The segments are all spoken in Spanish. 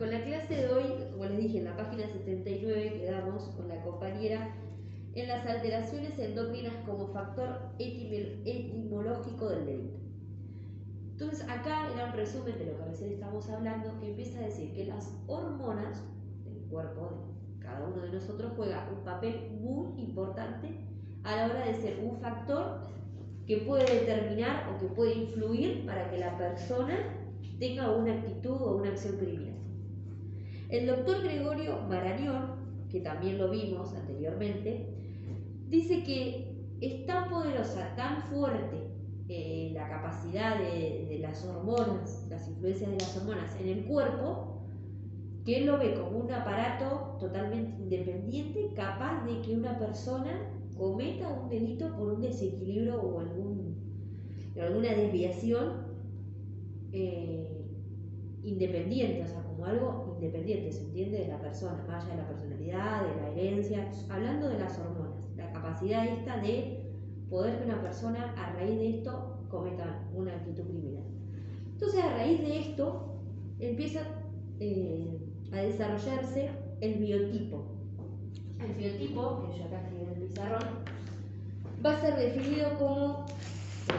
con la clase de hoy, como les dije, en la página 79 quedamos con la compañera en las alteraciones endócrinas como factor etimológico del delito. Entonces acá era un resumen de lo que recién estamos hablando, que empieza a decir que las hormonas del cuerpo de cada uno de nosotros juega un papel muy importante a la hora de ser un factor que puede determinar o que puede influir para que la persona tenga una actitud o una acción criminal. El doctor Gregorio Marañón, que también lo vimos anteriormente, dice que es tan poderosa, tan fuerte la capacidad de las hormonas, las influencias de las hormonas en el cuerpo, que él lo ve como un aparato totalmente independiente, capaz de que una persona cometa un delito por un desequilibrio o alguna desviación independiente, o sea, como algo independiente, se entiende, de la persona, más allá de la personalidad, de la herencia, hablando de las hormonas, la capacidad esta de poder que una persona a raíz de esto cometa una actitud criminal. Entonces, a raíz de esto empieza a desarrollarse el biotipo. El biotipo, que yo acá escribí en el pizarrón, va a ser definido como,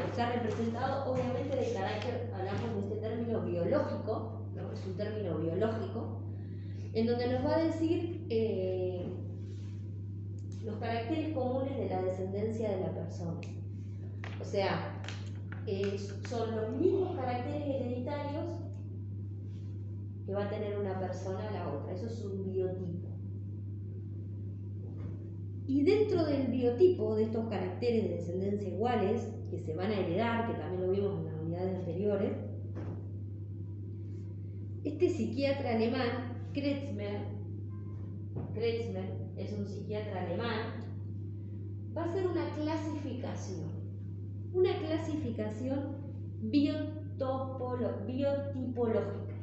está representado obviamente de carácter, hablamos de este término biológico, ¿no? Es un término biológico, en donde nos va a decir los caracteres comunes de la descendencia de la persona. O sea, son los mismos caracteres hereditarios que va a tener una persona a la otra. Eso es un biotipo. Y dentro del biotipo, de estos caracteres de descendencia iguales, que se van a heredar, que también lo vimos en las unidades anteriores, este psiquiatra alemán, Kretschmer, es un psiquiatra alemán, va a hacer una clasificación biotipológica.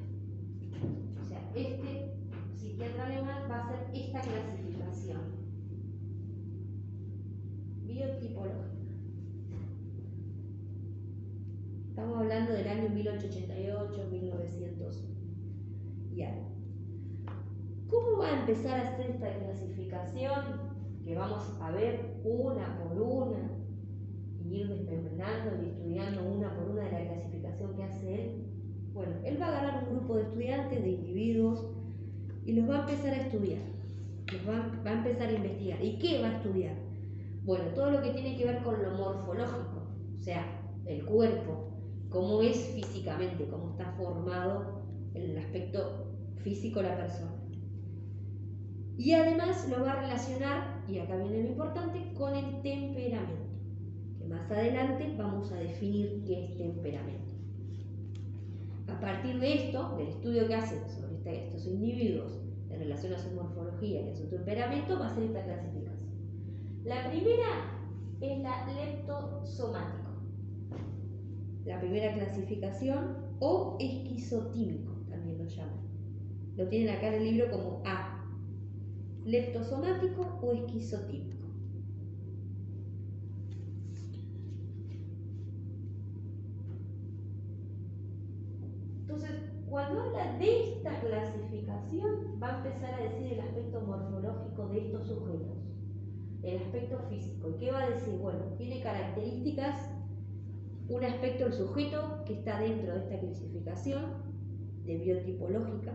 O sea, este psiquiatra alemán va a hacer esta clasificación biotipológica. Estamos hablando del año 1888, 1900 y algo. ¿Cómo va a empezar a hacer esta clasificación? Que vamos a ver una por una y ir desmembrando y estudiando una por una de la clasificación que hace él. Bueno, él va a agarrar un grupo de estudiantes, de individuos, y los va a empezar a estudiar. Va a empezar a investigar. ¿Y qué va a estudiar? Bueno, todo lo que tiene que ver con lo morfológico, o sea, el cuerpo, cómo es físicamente, cómo está formado en el aspecto físico la persona. Y además lo va a relacionar, y acá viene lo importante, con el temperamento, que más adelante vamos a definir qué es temperamento. A partir de esto, del estudio que hacen sobre estos individuos en relación a su morfología y a su temperamento, va a ser esta clasificación. La primera es la leptosomático. La primera clasificación, o esquizotímico, también lo llaman. Lo tienen acá en el libro como A. Leptosomático o esquizotímico. Entonces, cuando habla de esta clasificación, va a empezar a decir el aspecto morfológico de estos sujetos, el aspecto físico. ¿Y qué va a decir? Bueno, tiene características, un aspecto del sujeto que está dentro de esta clasificación de biotipológica,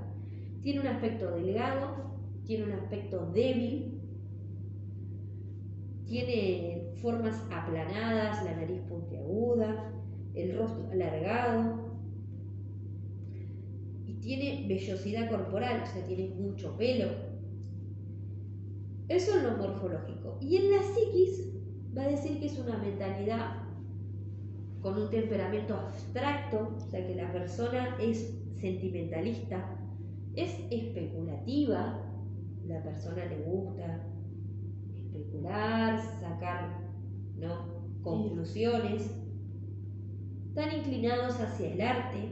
tiene un aspecto delgado, tiene un aspecto débil, tiene formas aplanadas, la nariz puntiaguda, el rostro alargado y tiene vellosidad corporal, o sea, tiene mucho pelo. Eso es lo morfológico. Y en la psiquis va a decir que es una mentalidad con un temperamento abstracto, o sea, que la persona es sentimentalista, es especulativa, la persona le gusta especular, sacar, ¿no?, conclusiones, están inclinados hacia el arte,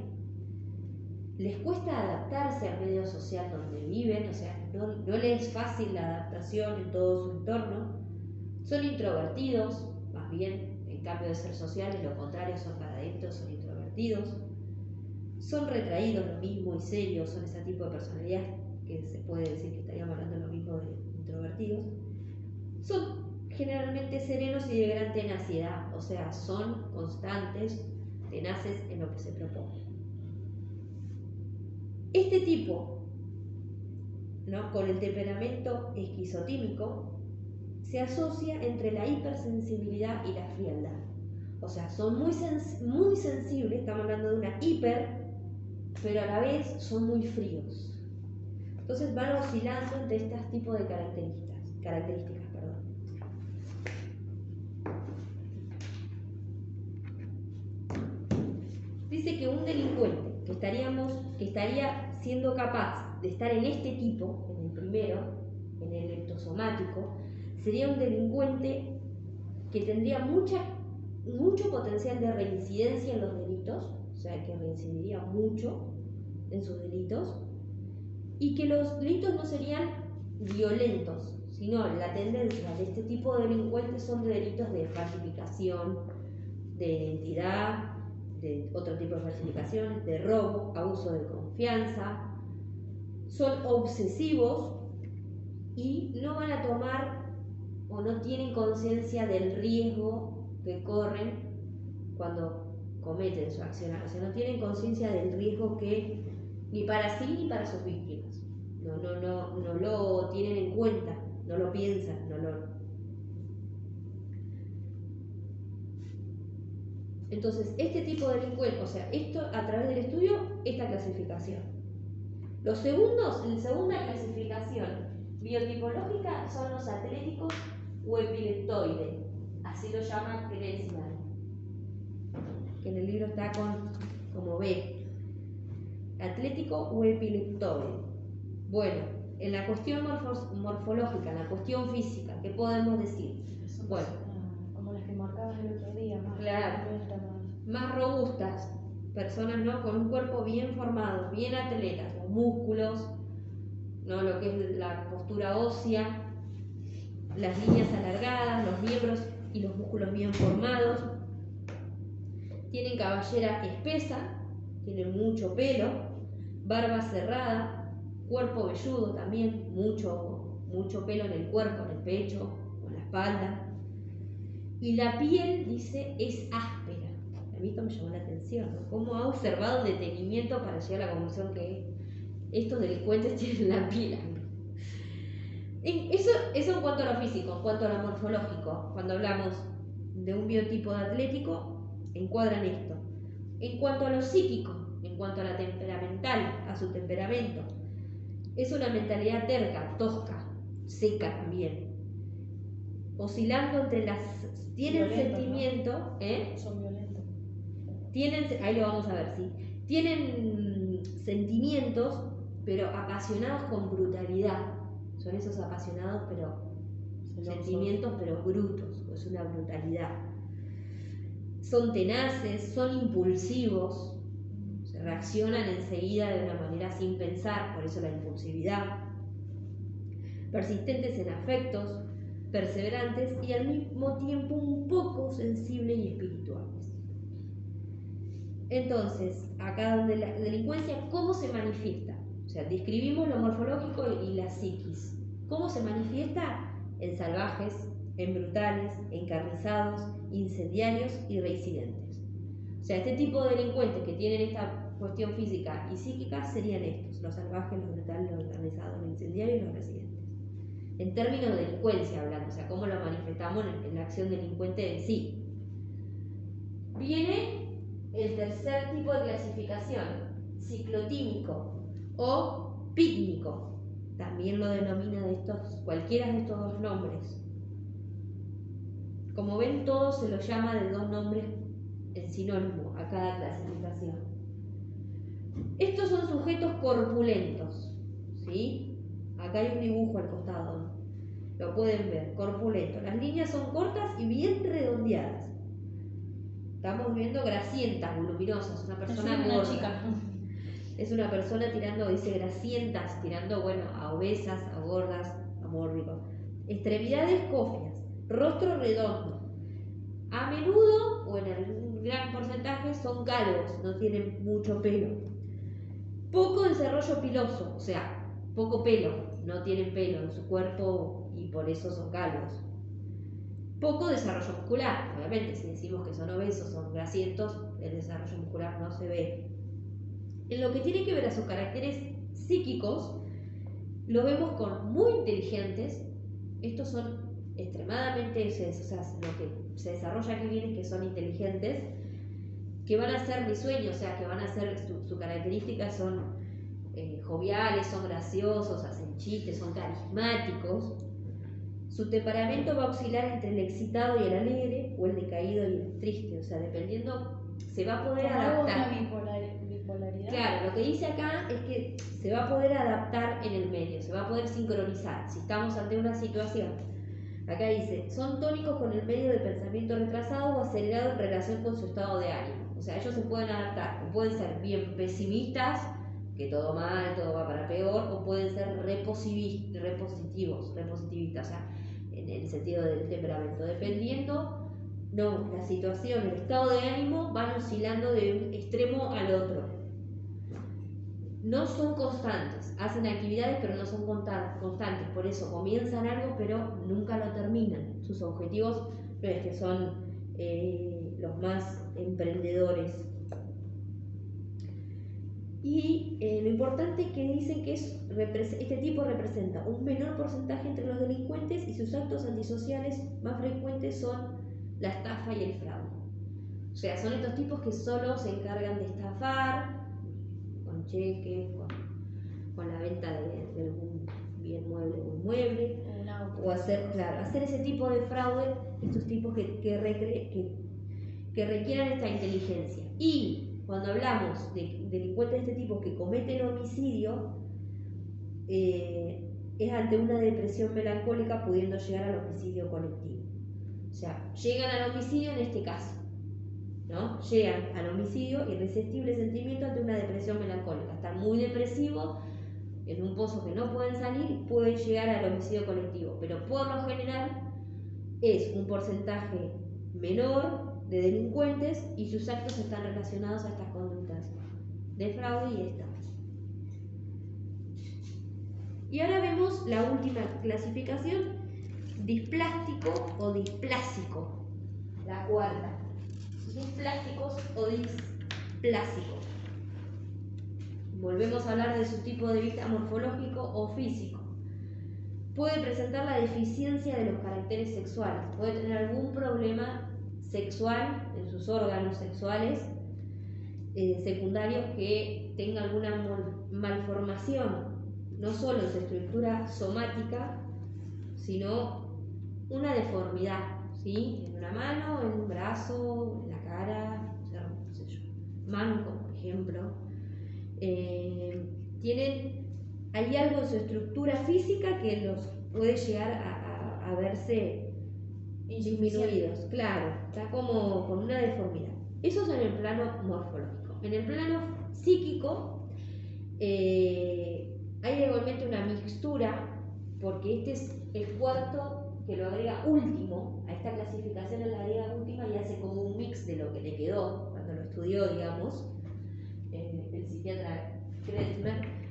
les cuesta adaptarse al medio social donde viven, o sea, no les es fácil la adaptación en todo su entorno, son introvertidos, más bien, en cambio de ser sociales, lo contrario, son para adentro, son introvertidos, son retraídos, lo mismo, y serios, son ese tipo de personalidad que se puede decir que estaríamos hablando lo mismo de introvertidos. Son generalmente serenos y de gran tenacidad, o sea, son constantes, tenaces en lo que se propone. Este tipo, ¿no?, con el temperamento esquizotímico, se asocia entre la hipersensibilidad y la frialdad. O sea, son muy sensibles, estamos hablando de una hiper, pero a la vez son muy fríos. Entonces van oscilando entre estos tipos de características. Dice que un delincuente que estaría siendo capaz de estar en este tipo, en el primero, en el leptosomático, sería un delincuente que tendría mucho potencial de reincidencia en los delitos, o sea, que reincidiría mucho en sus delitos, y que los delitos no serían violentos, sino la tendencia de este tipo de delincuentes son de delitos de falsificación de identidad, de otro tipo de falsificaciones, de robo, abuso de confianza, son obsesivos y no van a tomar o no tienen conciencia del riesgo que corren cuando cometen su acción, o sea, no tienen conciencia del riesgo que ni para sí ni para sus víctimas, no lo tienen en cuenta, no lo piensan, Entonces, este tipo de delincuentes, o sea, esto a través del estudio, esta clasificación. La segunda clasificación biotipológica son los atléticos o epileptoides, así lo llama Kressler, que en el libro está como B, atlético o epileptoide. Bueno, en la cuestión morfológica, en la cuestión física, ¿qué podemos decir? Bueno, como las que marcabas el otro día, más robustas, personas, ¿no?, con un cuerpo bien formado, bien atletas, los músculos, ¿no?, lo que es la postura ósea, las líneas alargadas, los miembros y los músculos bien formados, tienen cabellera espesa, tienen mucho pelo, barba cerrada, cuerpo velludo también, mucho pelo en el cuerpo, en el pecho, en la espalda, y la piel, dice, es áspera. A mí esto me llamó la atención, ¿no? Cómo ha observado detenimiento para llegar a la conclusión que estos delincuentes tienen la piel áspera. Eso en cuanto a lo físico. En cuanto a lo morfológico, cuando hablamos de un biotipo de atlético, encuadran esto. En cuanto a lo psíquico, en cuanto a la temperamental, a su temperamento, es una mentalidad terca, tosca, seca también, oscilando entre las... Tienen violentos, sentimiento, ¿no? Son violentos. Ahí lo vamos a ver, sí. Tienen sentimientos, pero apasionados con brutalidad. Son esos apasionados, pero sentimientos, pero brutos, es una brutalidad. Son tenaces, son impulsivos, se reaccionan enseguida de una manera sin pensar, por eso la impulsividad. Persistentes en afectos, perseverantes y al mismo tiempo un poco sensibles y espirituales. Entonces, acá donde la delincuencia, ¿cómo se manifiesta? O sea, describimos lo morfológico y la psiquis. ¿Cómo se manifiesta? En salvajes, en brutales, encarnizados, incendiarios y reincidentes. O sea, este tipo de delincuentes que tienen esta cuestión física y psíquica serían estos: los salvajes, los brutales, los encarnizados, los incendiarios y los reincidentes. En términos de delincuencia hablando, o sea, cómo lo manifestamos en la acción delincuente en sí. Viene el tercer tipo de clasificación, ciclotímico o pícnico. También lo denomina cualquiera de estos dos nombres. Como ven, todo se lo llama de dos nombres en sinónimo a cada clasificación. Estos son sujetos corpulentos, ¿sí? Acá hay un dibujo al costado, lo pueden ver, corpulento. Las líneas son cortas y bien redondeadas. Estamos viendo grasientas, voluminosas, una persona gorda. Chica. Es una persona tirando, dice grasientas, tirando, bueno, a obesas, a gordas, a mórbidos. Extremidades cofias, rostro redondo. A menudo, o en algún gran porcentaje, son calvos, no tienen mucho pelo. Poco desarrollo piloso, o sea, poco pelo, no tienen pelo en su cuerpo y por eso son calvos. Poco desarrollo muscular, obviamente, si decimos que son obesos, son grasientos, el desarrollo muscular no se ve. En lo que tiene que ver a sus caracteres psíquicos, lo vemos con muy inteligentes. Estos son extremadamente, o sea, lo que se desarrolla aquí bien es que son inteligentes, que van a ser risueños, o sea, que van a ser, su características son joviales, son graciosos, hacen chistes, son carismáticos. Su temperamento va a oscilar entre el excitado y el alegre, o el decaído y el triste, o sea, dependiendo, se va a poder adaptar. Bipolaridad. Claro, lo que dice acá es que se va a poder adaptar en el medio, se va a poder sincronizar. Si estamos ante una situación, acá dice, son tónicos con el medio de pensamiento retrasado o acelerado en relación con su estado de ánimo. O sea, ellos se pueden adaptar, o pueden ser bien pesimistas, que todo mal, todo va para peor, o pueden ser repositivistas, o sea, en el sentido del temperamento, dependiendo. No, la situación, el estado de ánimo van oscilando de un extremo al otro. No son constantes, hacen actividades pero no son constantes, por eso comienzan algo pero nunca lo terminan. Sus objetivos no es que son los más emprendedores. Y lo importante es que dicen que este tipo representa un menor porcentaje entre los delincuentes y sus actos antisociales más frecuentes son la estafa y el fraude. O sea, son estos tipos que solo se encargan de estafar, con cheques, con la venta de algún bien mueble o inmueble, o hacer ese tipo de fraude, estos tipos que requieran esta inteligencia. Y cuando hablamos de delincuentes de este tipo que cometen homicidio, es ante una depresión melancólica pudiendo llegar al homicidio colectivo. O sea, llegan al homicidio en este caso, ¿no? Llegan al homicidio, irresistible sentimiento ante una depresión melancólica. Están muy depresivos, en un pozo que no pueden salir y pueden llegar al homicidio colectivo. Pero por lo general es un porcentaje menor de delincuentes y sus actos están relacionados a estas conductas de fraude y estafa. Y ahora vemos la última clasificación, displástico o displásico, la cuarta. Displásticos o displásicos. Volvemos a hablar de su tipo de vista morfológico o físico. Puede presentar la deficiencia de los caracteres sexuales, puede tener algún problema sexual en sus órganos sexuales secundarios que tenga alguna malformación, no solo en su estructura somática, sino una deformidad, ¿sí? En una mano, en un brazo, en la cara, o sea, no sé yo, manco, por ejemplo. Hay algo en su estructura física que los puede llegar a verse disminuidos, claro, está como con una deformidad. Eso es en el plano morfológico. En el plano psíquico hay igualmente una mixtura, porque este es el cuarto que lo agrega último, a esta clasificación le agrega última y hace como un mix de lo que le quedó cuando lo estudió, digamos, el psiquiatra Kretschmer.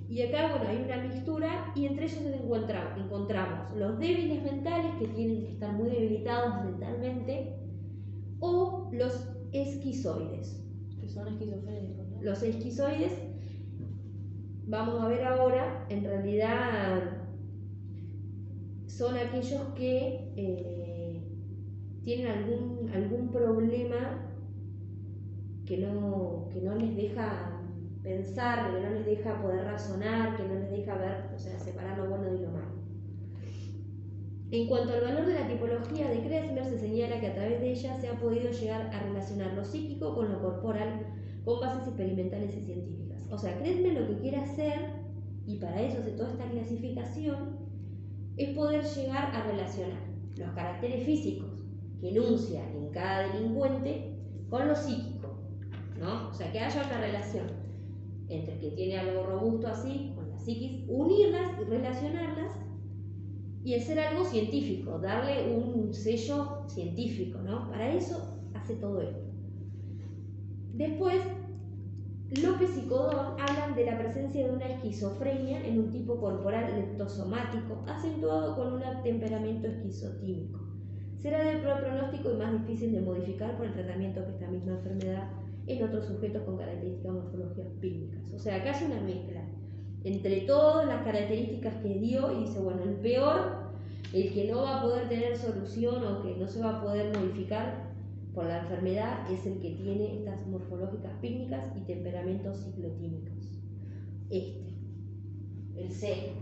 Y acá, bueno, hay una mixtura y entre ellos encontramos los débiles mentales, que tienen que estar muy debilitados mentalmente, o los esquizoides. Que son esquizofrénicos, ¿no? Los esquizoides, vamos a ver ahora, en realidad son aquellos que tienen algún problema que no les deja pensar, que no les deja poder razonar, que no les deja ver, o sea, separar lo bueno de lo malo. En cuanto al valor de la tipología de Kretschmer, se señala que a través de ella se ha podido llegar a relacionar lo psíquico con lo corporal con bases experimentales y científicas. O sea, Kretschmer lo que quiere hacer, y para eso hace toda esta clasificación, es poder llegar a relacionar los caracteres físicos que enuncia en cada delincuente con lo psíquico, ¿no? O sea, que haya una relación entre el que tiene algo robusto así, con la psiquis, unirlas y relacionarlas y hacer algo científico, darle un sello científico, ¿no? Para eso hace todo esto. Después López y Codón hablan de la presencia de una esquizofrenia en un tipo corporal leptosomático, acentuado con un temperamento esquizotímico. Será de peor pronóstico y más difícil de modificar por el tratamiento que esta misma enfermedad en otros sujetos con características morfológicas clínicas. O sea, acá hay una mezcla entre todas las características que dio y dice, bueno, el peor, el que no va a poder tener solución o que no se va a poder modificar por la enfermedad, es el que tiene estas morfológicas clínicas y temperamentos ciclotímicos. El C.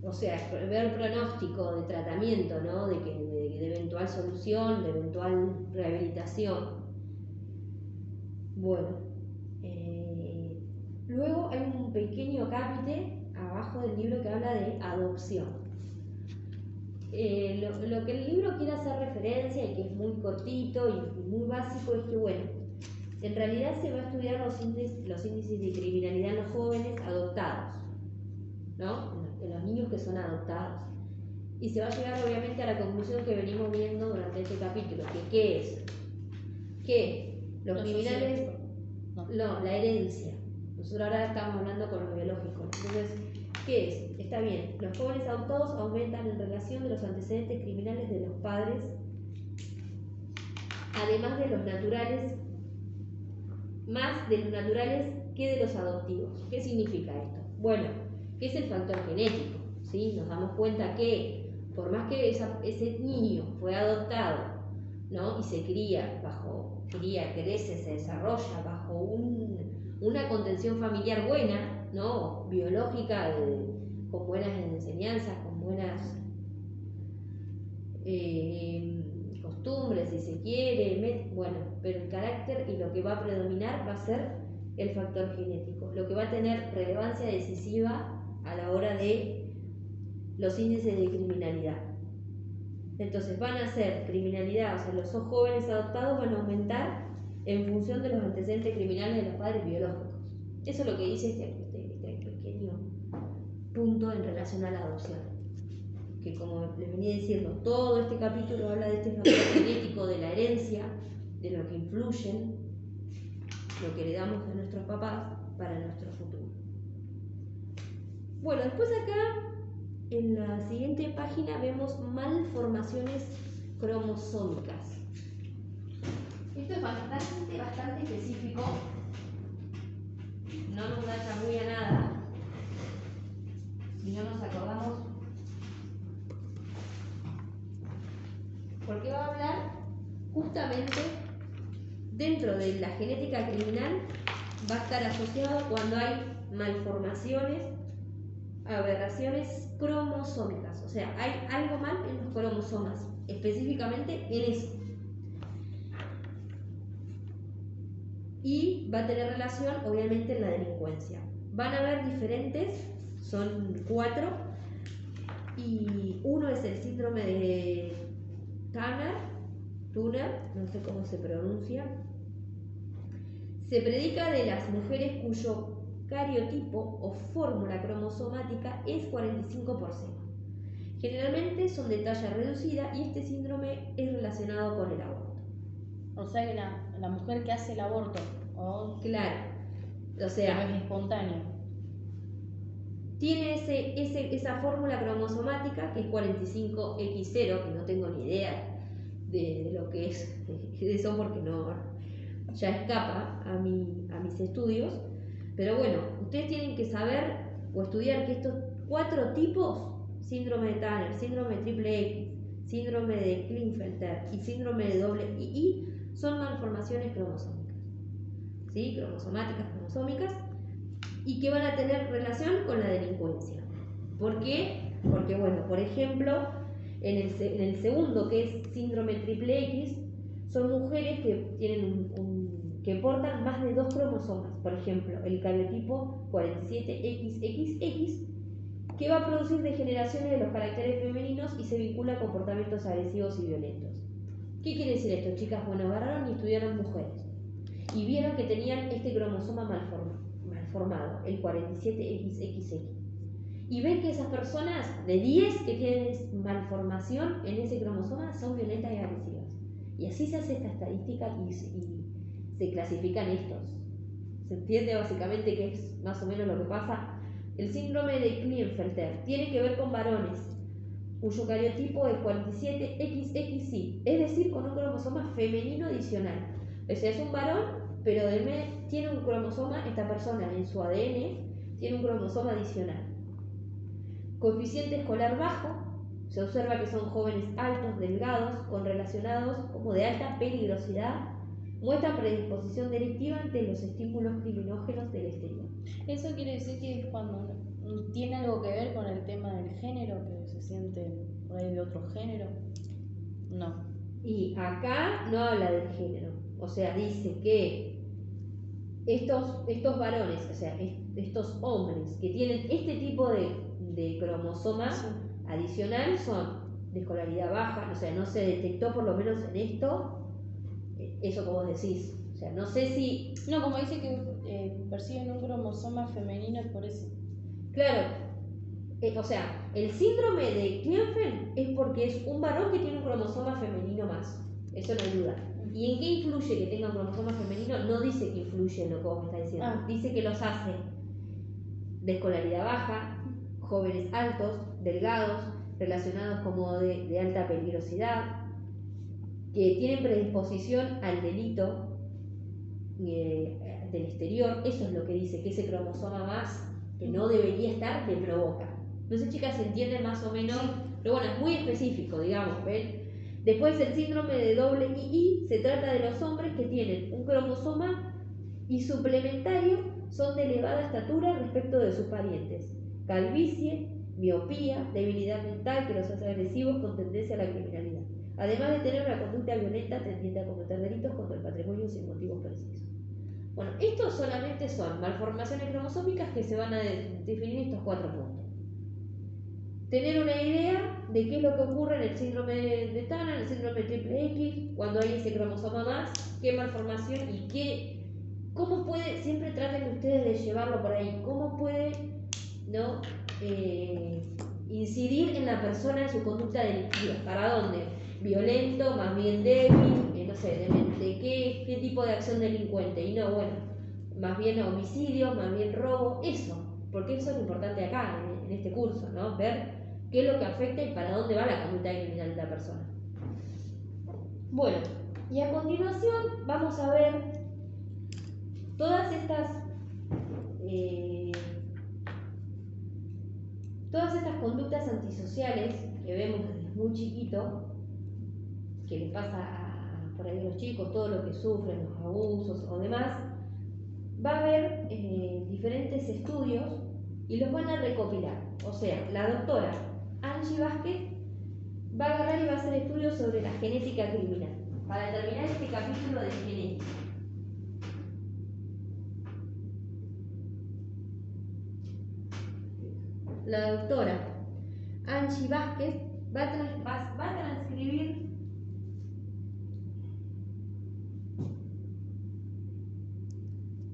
O sea, ver pronóstico de tratamiento, ¿no? de eventual solución, de eventual rehabilitación. Bueno, luego hay un pequeño capítulo abajo del libro que habla de adopción. Lo que el libro quiere hacer referencia, y que es muy cortito y muy básico, es que, bueno, en realidad se va a estudiar los índices de criminalidad en los jóvenes adoptados, ¿no? En los niños que son adoptados. Y se va a llegar obviamente a la conclusión que venimos viendo durante este capítulo, que ¿qué es? Que los criminales, no, la herencia. Nosotros ahora estamos hablando con lo biológico. Entonces, ¿qué es? Está bien, los jóvenes adoptados aumentan en relación de los antecedentes criminales de los padres, además de los naturales, más de los naturales que de los adoptivos. ¿Qué significa esto? Bueno, que es el factor genético, ¿sí? Nos damos cuenta que por más que ese niño fue adoptado, ¿no? Y se crece, se desarrolla bajo una contención familiar buena, ¿no? Biológica, con buenas enseñanzas, con buenas costumbres, si se quiere, bueno, pero el carácter y lo que va a predominar va a ser el factor genético, lo que va a tener relevancia decisiva a la hora de los índices de criminalidad. Entonces van a ser criminalidad, o sea, los jóvenes adoptados van a aumentar en función de los antecedentes criminales de los padres biológicos. Eso es lo que dice este pequeño punto en relación a la adopción. Que como les venía diciendo, todo este capítulo habla de este factor genético, de la herencia, de lo que influyen, lo que heredamos de nuestros papás para nuestro futuro. Bueno, después acá en la siguiente página vemos malformaciones cromosómicas. Esto es bastante específico, no nos da ya muy a nada si no nos acordamos, porque va a hablar justamente dentro de la genética criminal, va a estar asociado cuando hay malformaciones, aberraciones cromosómicas, o sea, hay algo mal en los cromosomas, específicamente en eso. Y va a tener relación, obviamente, en la delincuencia. Van a haber diferentes, son 4, y uno es el síndrome de Turner, no sé cómo se pronuncia. Se predica de las mujeres cuyo cariotipo o fórmula cromosomática es 45%. Generalmente son de talla reducida y este síndrome es relacionado con el aborto. O sea que la mujer que hace el aborto, claro, o sea, es espontáneo, tiene esa fórmula cromosomática que es 45X0, que no tengo ni idea de lo que es de eso porque no, ya escapa a mis estudios, pero bueno, ustedes tienen que saber o estudiar que estos 4 tipos, síndrome de Turner, síndrome de triple X, síndrome de Klinefelter y síndrome de doble II, son malformaciones cromosómicas, ¿sí? Cromosómicas, y que van a tener relación con la delincuencia. ¿Por qué? Porque, bueno, por ejemplo, en el segundo, que es síndrome triple X, son mujeres que tienen que portan más de 2 cromosomas. Por ejemplo, el cariotipo 47XXX, que va a producir degeneraciones de los caracteres femeninos y se vincula a comportamientos agresivos y violentos. ¿Qué quiere decir esto, chicas? Bueno, agarraron y estudiaron mujeres y vieron que tenían este cromosoma malformado, el 47XXX. Y ven que esas personas, de 10 que tienen malformación en ese cromosoma, son violentas y agresivas. Y así se hace esta estadística y se clasifican estos. ¿Se entiende básicamente qué es más o menos lo que pasa? El síndrome de Klinefelter tiene que ver con varones cuyo cariotipo es 47XXY, es decir, con un cromosoma femenino adicional. O sea, es un varón, pero tiene un cromosoma, esta persona en su ADN tiene un cromosoma adicional. Coeficiente escolar bajo, se observa que son jóvenes altos, delgados, con relacionados como de alta peligrosidad, muestran predisposición delictiva ante los estímulos criminógenos del exterior. Eso quiere decir que cuando tiene algo que ver con el tema del género, que se siente por ahí de otro género. No. Y acá no habla del género, o sea, dice que estos varones, o sea, estos hombres que tienen este tipo de cromosoma adicional son de escolaridad baja, o sea, no se detectó por lo menos en esto, eso que vos decís. O sea, no sé si... No, como dice que perciben un cromosoma femenino por eso. Claro, o sea, el síndrome de Klinefelter es porque es un varón que tiene un cromosoma femenino más. Eso no hay duda. ¿Y en qué influye que tenga un cromosoma femenino? No dice que influye en lo que vos me estás diciendo. Dice que los hace de escolaridad baja, jóvenes altos, delgados, relacionados como de alta peligrosidad, que tienen predisposición al delito del exterior. Eso es lo que dice, que ese cromosoma más que no debería estar te provoca. No sé, chicas, se entiende más o menos, pero bueno, es muy específico, digamos, ¿ven? Después el síndrome de doble II se trata de los hombres que tienen un cromosoma y suplementario son de elevada estatura respecto de sus parientes. Calvicie, miopía, debilidad mental que los hace agresivos con tendencia a la criminalidad. Además de tener una conducta violenta tendiente a cometer delitos contra el patrimonio sin motivos precisos. Bueno, estos solamente son malformaciones cromosómicas que se van a definir estos 4 puntos. Tener una idea de qué es lo que ocurre en el síndrome de Turner, en el síndrome triple X, cuando hay ese cromosoma más, qué malformación y cómo puede, siempre traten ustedes de llevarlo por ahí, cómo puede, ¿no? Incidir en la persona en su conducta delictiva. ¿Para dónde? Violento, más bien débil, no sé, de qué tipo de acción delincuente. Y no, bueno, más bien homicidio, más bien robo, eso. Porque eso es lo importante acá, en este curso, ¿no? Ver qué es lo que afecta y para dónde va la conducta criminal de la persona. Bueno, y a continuación vamos a ver todas estas conductas antisociales que vemos desde muy chiquito, que les pasa por ahí a los chicos, todo lo que sufren, los abusos o demás. Va a haber diferentes estudios y los van a recopilar. O sea, la doctora Angie Vázquez va a agarrar y va a hacer estudios sobre la genética criminal para terminar este capítulo de genética. La doctora Angie Vázquez va a transcribir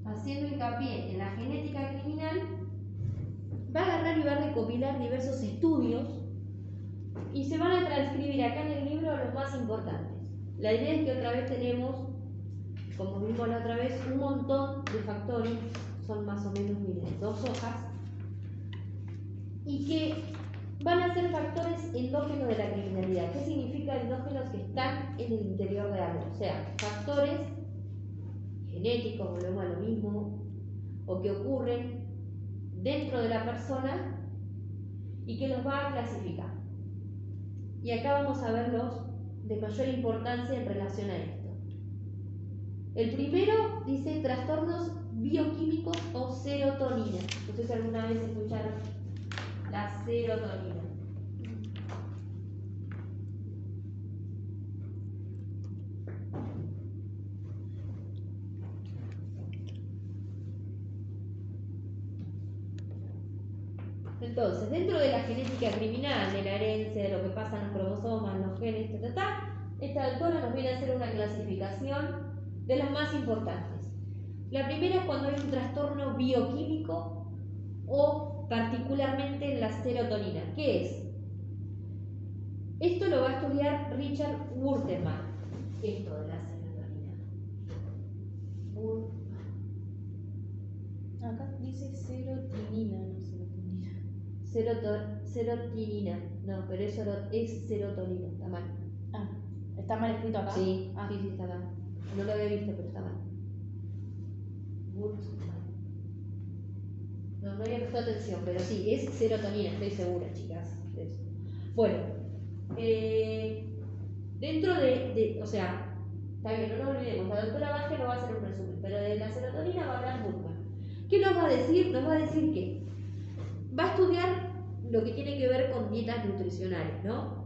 haciendo hincapié en la genética criminal, va a agarrar y va a recopilar diversos estudios y se van a transcribir acá en el libro los más importantes. La idea es que otra vez tenemos, como vimos la otra vez, un montón de factores, son más o menos, miren, 2 hojas, y que van a ser factores endógenos de la criminalidad. ¿Qué significa endógenos? Que están en el interior de algo, o sea, factores genéticos, volvemos a lo mismo, o que ocurren dentro de la persona y que los va a clasificar. Y acá vamos a verlos de mayor importancia en relación a esto. El primero dice trastornos bioquímicos o serotonina. ¿Ustedes alguna vez escucharon la serotonina? Entonces, dentro de la genética criminal, de la herencia, de lo que pasa en los cromosomas, en los genes, esta doctora nos viene a hacer una clasificación de las más importantes. La primera es cuando hay un trastorno bioquímico o particularmente en la serotonina. ¿Qué es? Esto lo va a estudiar Richard Wurteman. esto de la serotonina? Acá dice serotonina, no serotonina. Serotonina. No, pero eso es serotonina, está mal. Ah, ¿está mal escrito acá? Sí, Ah. sí, está mal. No lo había visto, pero está mal. No había prestado atención, pero sí, es serotonina, estoy segura, chicas. Bueno, dentro o sea, está bien, no nos olvidemos, la doctora Baje nos va a hacer un resumen, pero de la serotonina va a hablar Goodman. ¿Qué nos va a decir? Nos va a decir que va a estudiar lo que tiene que ver con dietas nutricionales, ¿no?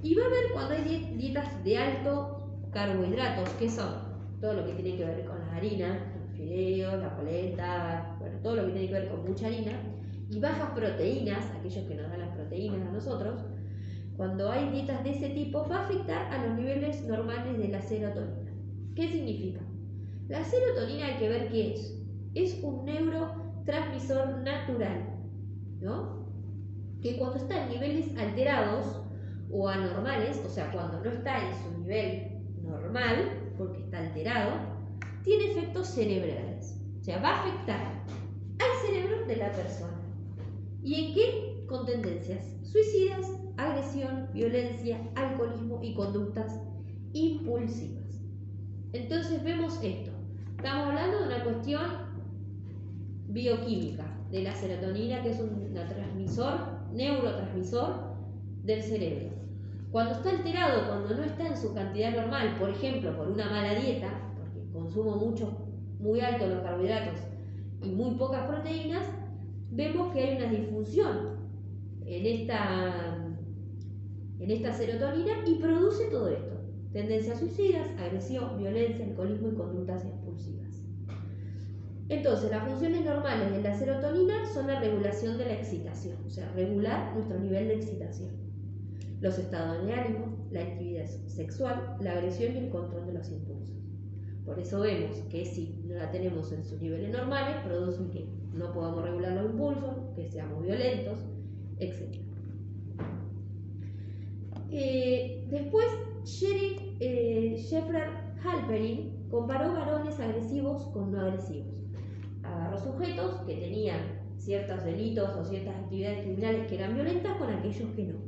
Y va a ver cuando hay dietas de alto carbohidratos, que son todo lo que tiene que ver con las harinas, los fideos, la polenta, bueno, todo lo que tiene que ver con mucha harina, y bajas proteínas, aquellos que nos dan las proteínas a nosotros. Cuando hay dietas de ese tipo, va a afectar a los niveles normales de la serotonina. ¿Qué significa? La serotonina hay que ver qué es. Es un neurotransmisor natural, ¿no? Que cuando está en niveles alterados o anormales, o sea, cuando no está en su nivel normal, porque está alterado, tiene efectos cerebrales. O sea, va a afectar al cerebro de la persona. ¿Y en qué? Con tendencias suicidas, agresión, violencia, alcoholismo y conductas impulsivas. Entonces vemos esto. Estamos hablando de una cuestión bioquímica de la serotonina, que es un neurotransmisor del cerebro. Cuando está alterado, cuando no está en su cantidad normal, por ejemplo, por una mala dieta, porque consumo muy alto los carbohidratos y muy pocas proteínas, vemos que hay una disfunción en esta serotonina y produce todo esto: tendencias suicidas, agresión, violencia, alcoholismo y conductas impulsivas. Entonces, las funciones normales de la serotonina son la regulación de la excitación, o sea, regular nuestro nivel de excitación, los estados de ánimo, la actividad sexual, la agresión y el control de los impulsos. Por eso vemos que si no la tenemos en sus niveles normales, producen que no podamos regular los impulsos, que seamos violentos, etc. Después, Jeffrey Halperin comparó varones agresivos con no agresivos. Agarró sujetos que tenían ciertos delitos o ciertas actividades criminales que eran violentas con aquellos que no.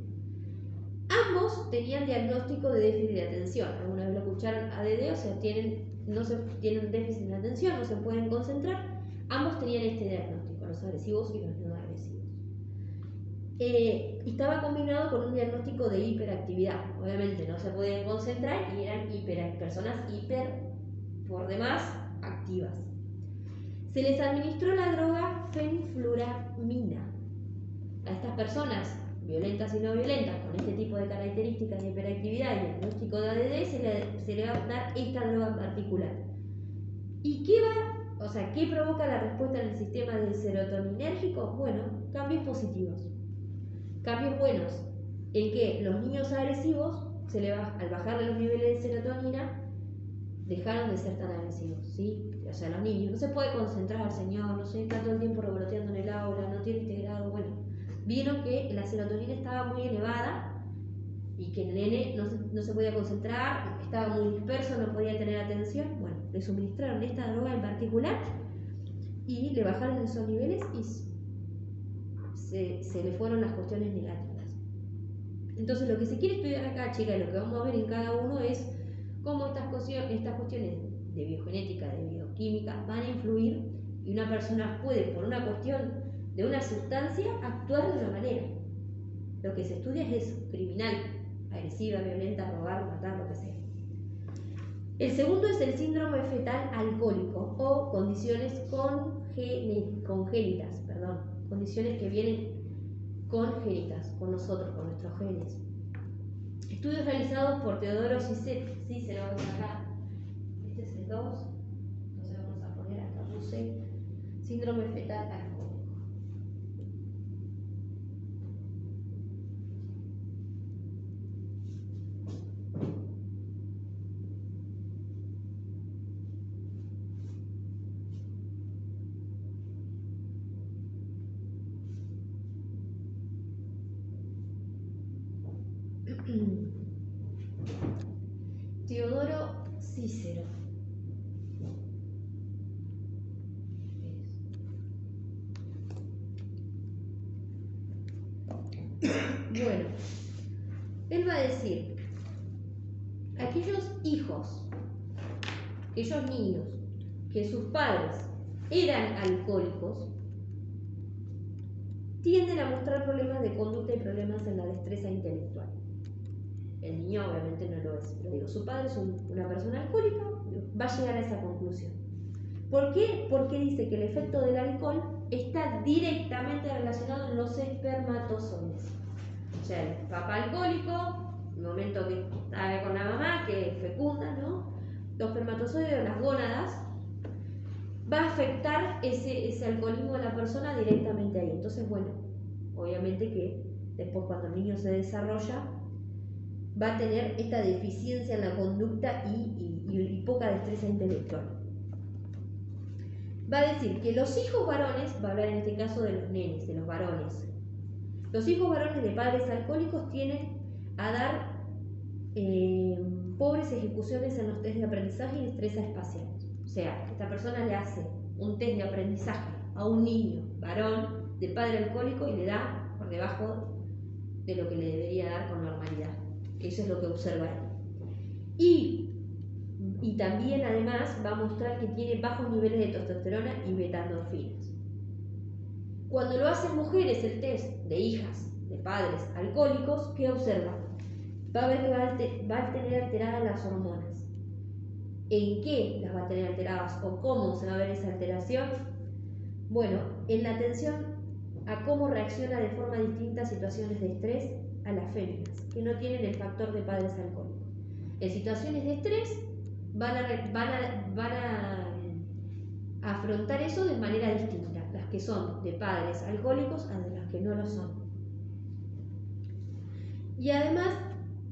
Ambos tenían diagnóstico de déficit de atención. Alguna vez lo escucharon, ADD, o sea, tienen un déficit de atención, no se pueden concentrar. Ambos tenían este diagnóstico, los agresivos y los no agresivos. Y estaba combinado con un diagnóstico de hiperactividad. Obviamente no se podían concentrar y eran personas por demás activas. Se les administró la droga fenfluramina. A estas personas, violentas y no violentas, con este tipo de características de hiperactividad y diagnóstico de ADD, se le va a dar esta droga en particular. ¿Y qué provoca la respuesta en el sistema del serotoninérgico? Bueno, cambios positivos. Cambios buenos, en que los niños agresivos, al bajarle los niveles de serotonina, dejaron de ser tan agresivos, ¿sí? O sea, los niños no se puede concentrar, señor, no sé, está todo el tiempo revoloteando en el aula, no tiene integrado, bueno, vieron que la serotonina estaba muy elevada y que el nene no se podía concentrar, estaba muy disperso, no podía tener atención. Bueno, le suministraron esta droga en particular y le bajaron esos niveles y se le fueron las cuestiones negativas. Entonces, lo que se quiere estudiar acá, chicas, y lo que vamos a ver en cada uno es cómo estas cuestiones de biogenética, de bioquímica, van a influir y una persona puede, por una cuestión de una sustancia, actuar de una manera. Lo que se estudia es eso: criminal, agresiva, violenta, robar, matar, lo que sea. El segundo es el síndrome fetal alcohólico o condiciones congénitas, condiciones que vienen congénitas con nosotros, con nuestros genes. Estudios realizados por Teodoro Cícero, acá, este es el 2, entonces vamos a poner acá, puse síndrome fetal alcohólico. Teodoro va a decir? Aquellos hijos, aquellos niños que sus padres eran alcohólicos, tienden a mostrar problemas de conducta y problemas en la destreza intelectual. El niño obviamente no lo es, pero digo, su padre es una persona alcohólica, va a llegar a esa conclusión. ¿Por qué? Porque dice que el efecto del alcohol está directamente relacionado en los espermatozoides. O sea, el papá alcohólico, el momento que está con la mamá, que fecunda, ¿no? Los espermatozoides de las gónadas, va a afectar ese alcoholismo de la persona directamente ahí. Entonces, bueno, obviamente que después cuando el niño se desarrolla, va a tener esta deficiencia en la conducta y poca destreza intelectual. Va a decir que los hijos varones, va a hablar en este caso de los nenes, de los varones, los hijos varones de padres alcohólicos tienden a dar pobres ejecuciones en los test de aprendizaje y destreza espacial. O sea, esta persona le hace un test de aprendizaje a un niño varón de padre alcohólico y le da por debajo de lo que le debería dar con normalidad. Eso es lo que observa él. Y también además va a mostrar que tiene bajos niveles de testosterona y beta-endorfinas. Cuando lo hacen mujeres el test de hijas de padres alcohólicos, ¿qué observa? Va a ver que va a tener alteradas las hormonas. ¿En qué las va a tener alteradas o cómo se va a ver esa alteración? Bueno, en la atención a cómo reacciona de forma distinta a situaciones de estrés a las féminas, que no tienen el factor de padres alcohólicos. En situaciones de estrés van a afrontar eso de manera distinta, las que son de padres alcohólicos a las que no lo son. Y además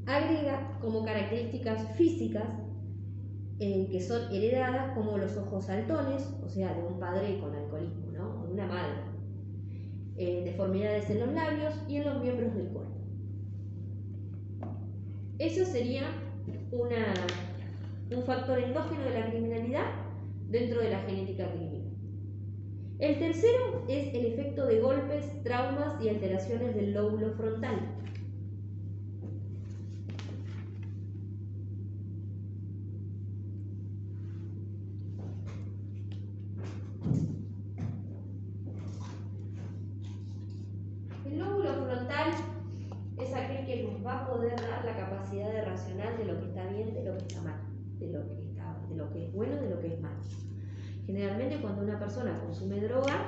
agrega como características físicas que son heredadas, como los ojos saltones, o sea, de un padre con alcoholismo, ¿no? O de una madre. Deformidades en los labios y en los miembros del cuerpo. Eso sería un factor endógeno de la criminalidad dentro de la genética criminal. El tercero es el efecto de golpes, traumas y alteraciones del lóbulo frontal. El lóbulo frontal es aquel que nos va a poder dar la capacidad de racional de lo que está bien, de lo que está mal, de lo que es bueno, de lo que es malo. Generalmente cuando una persona consume droga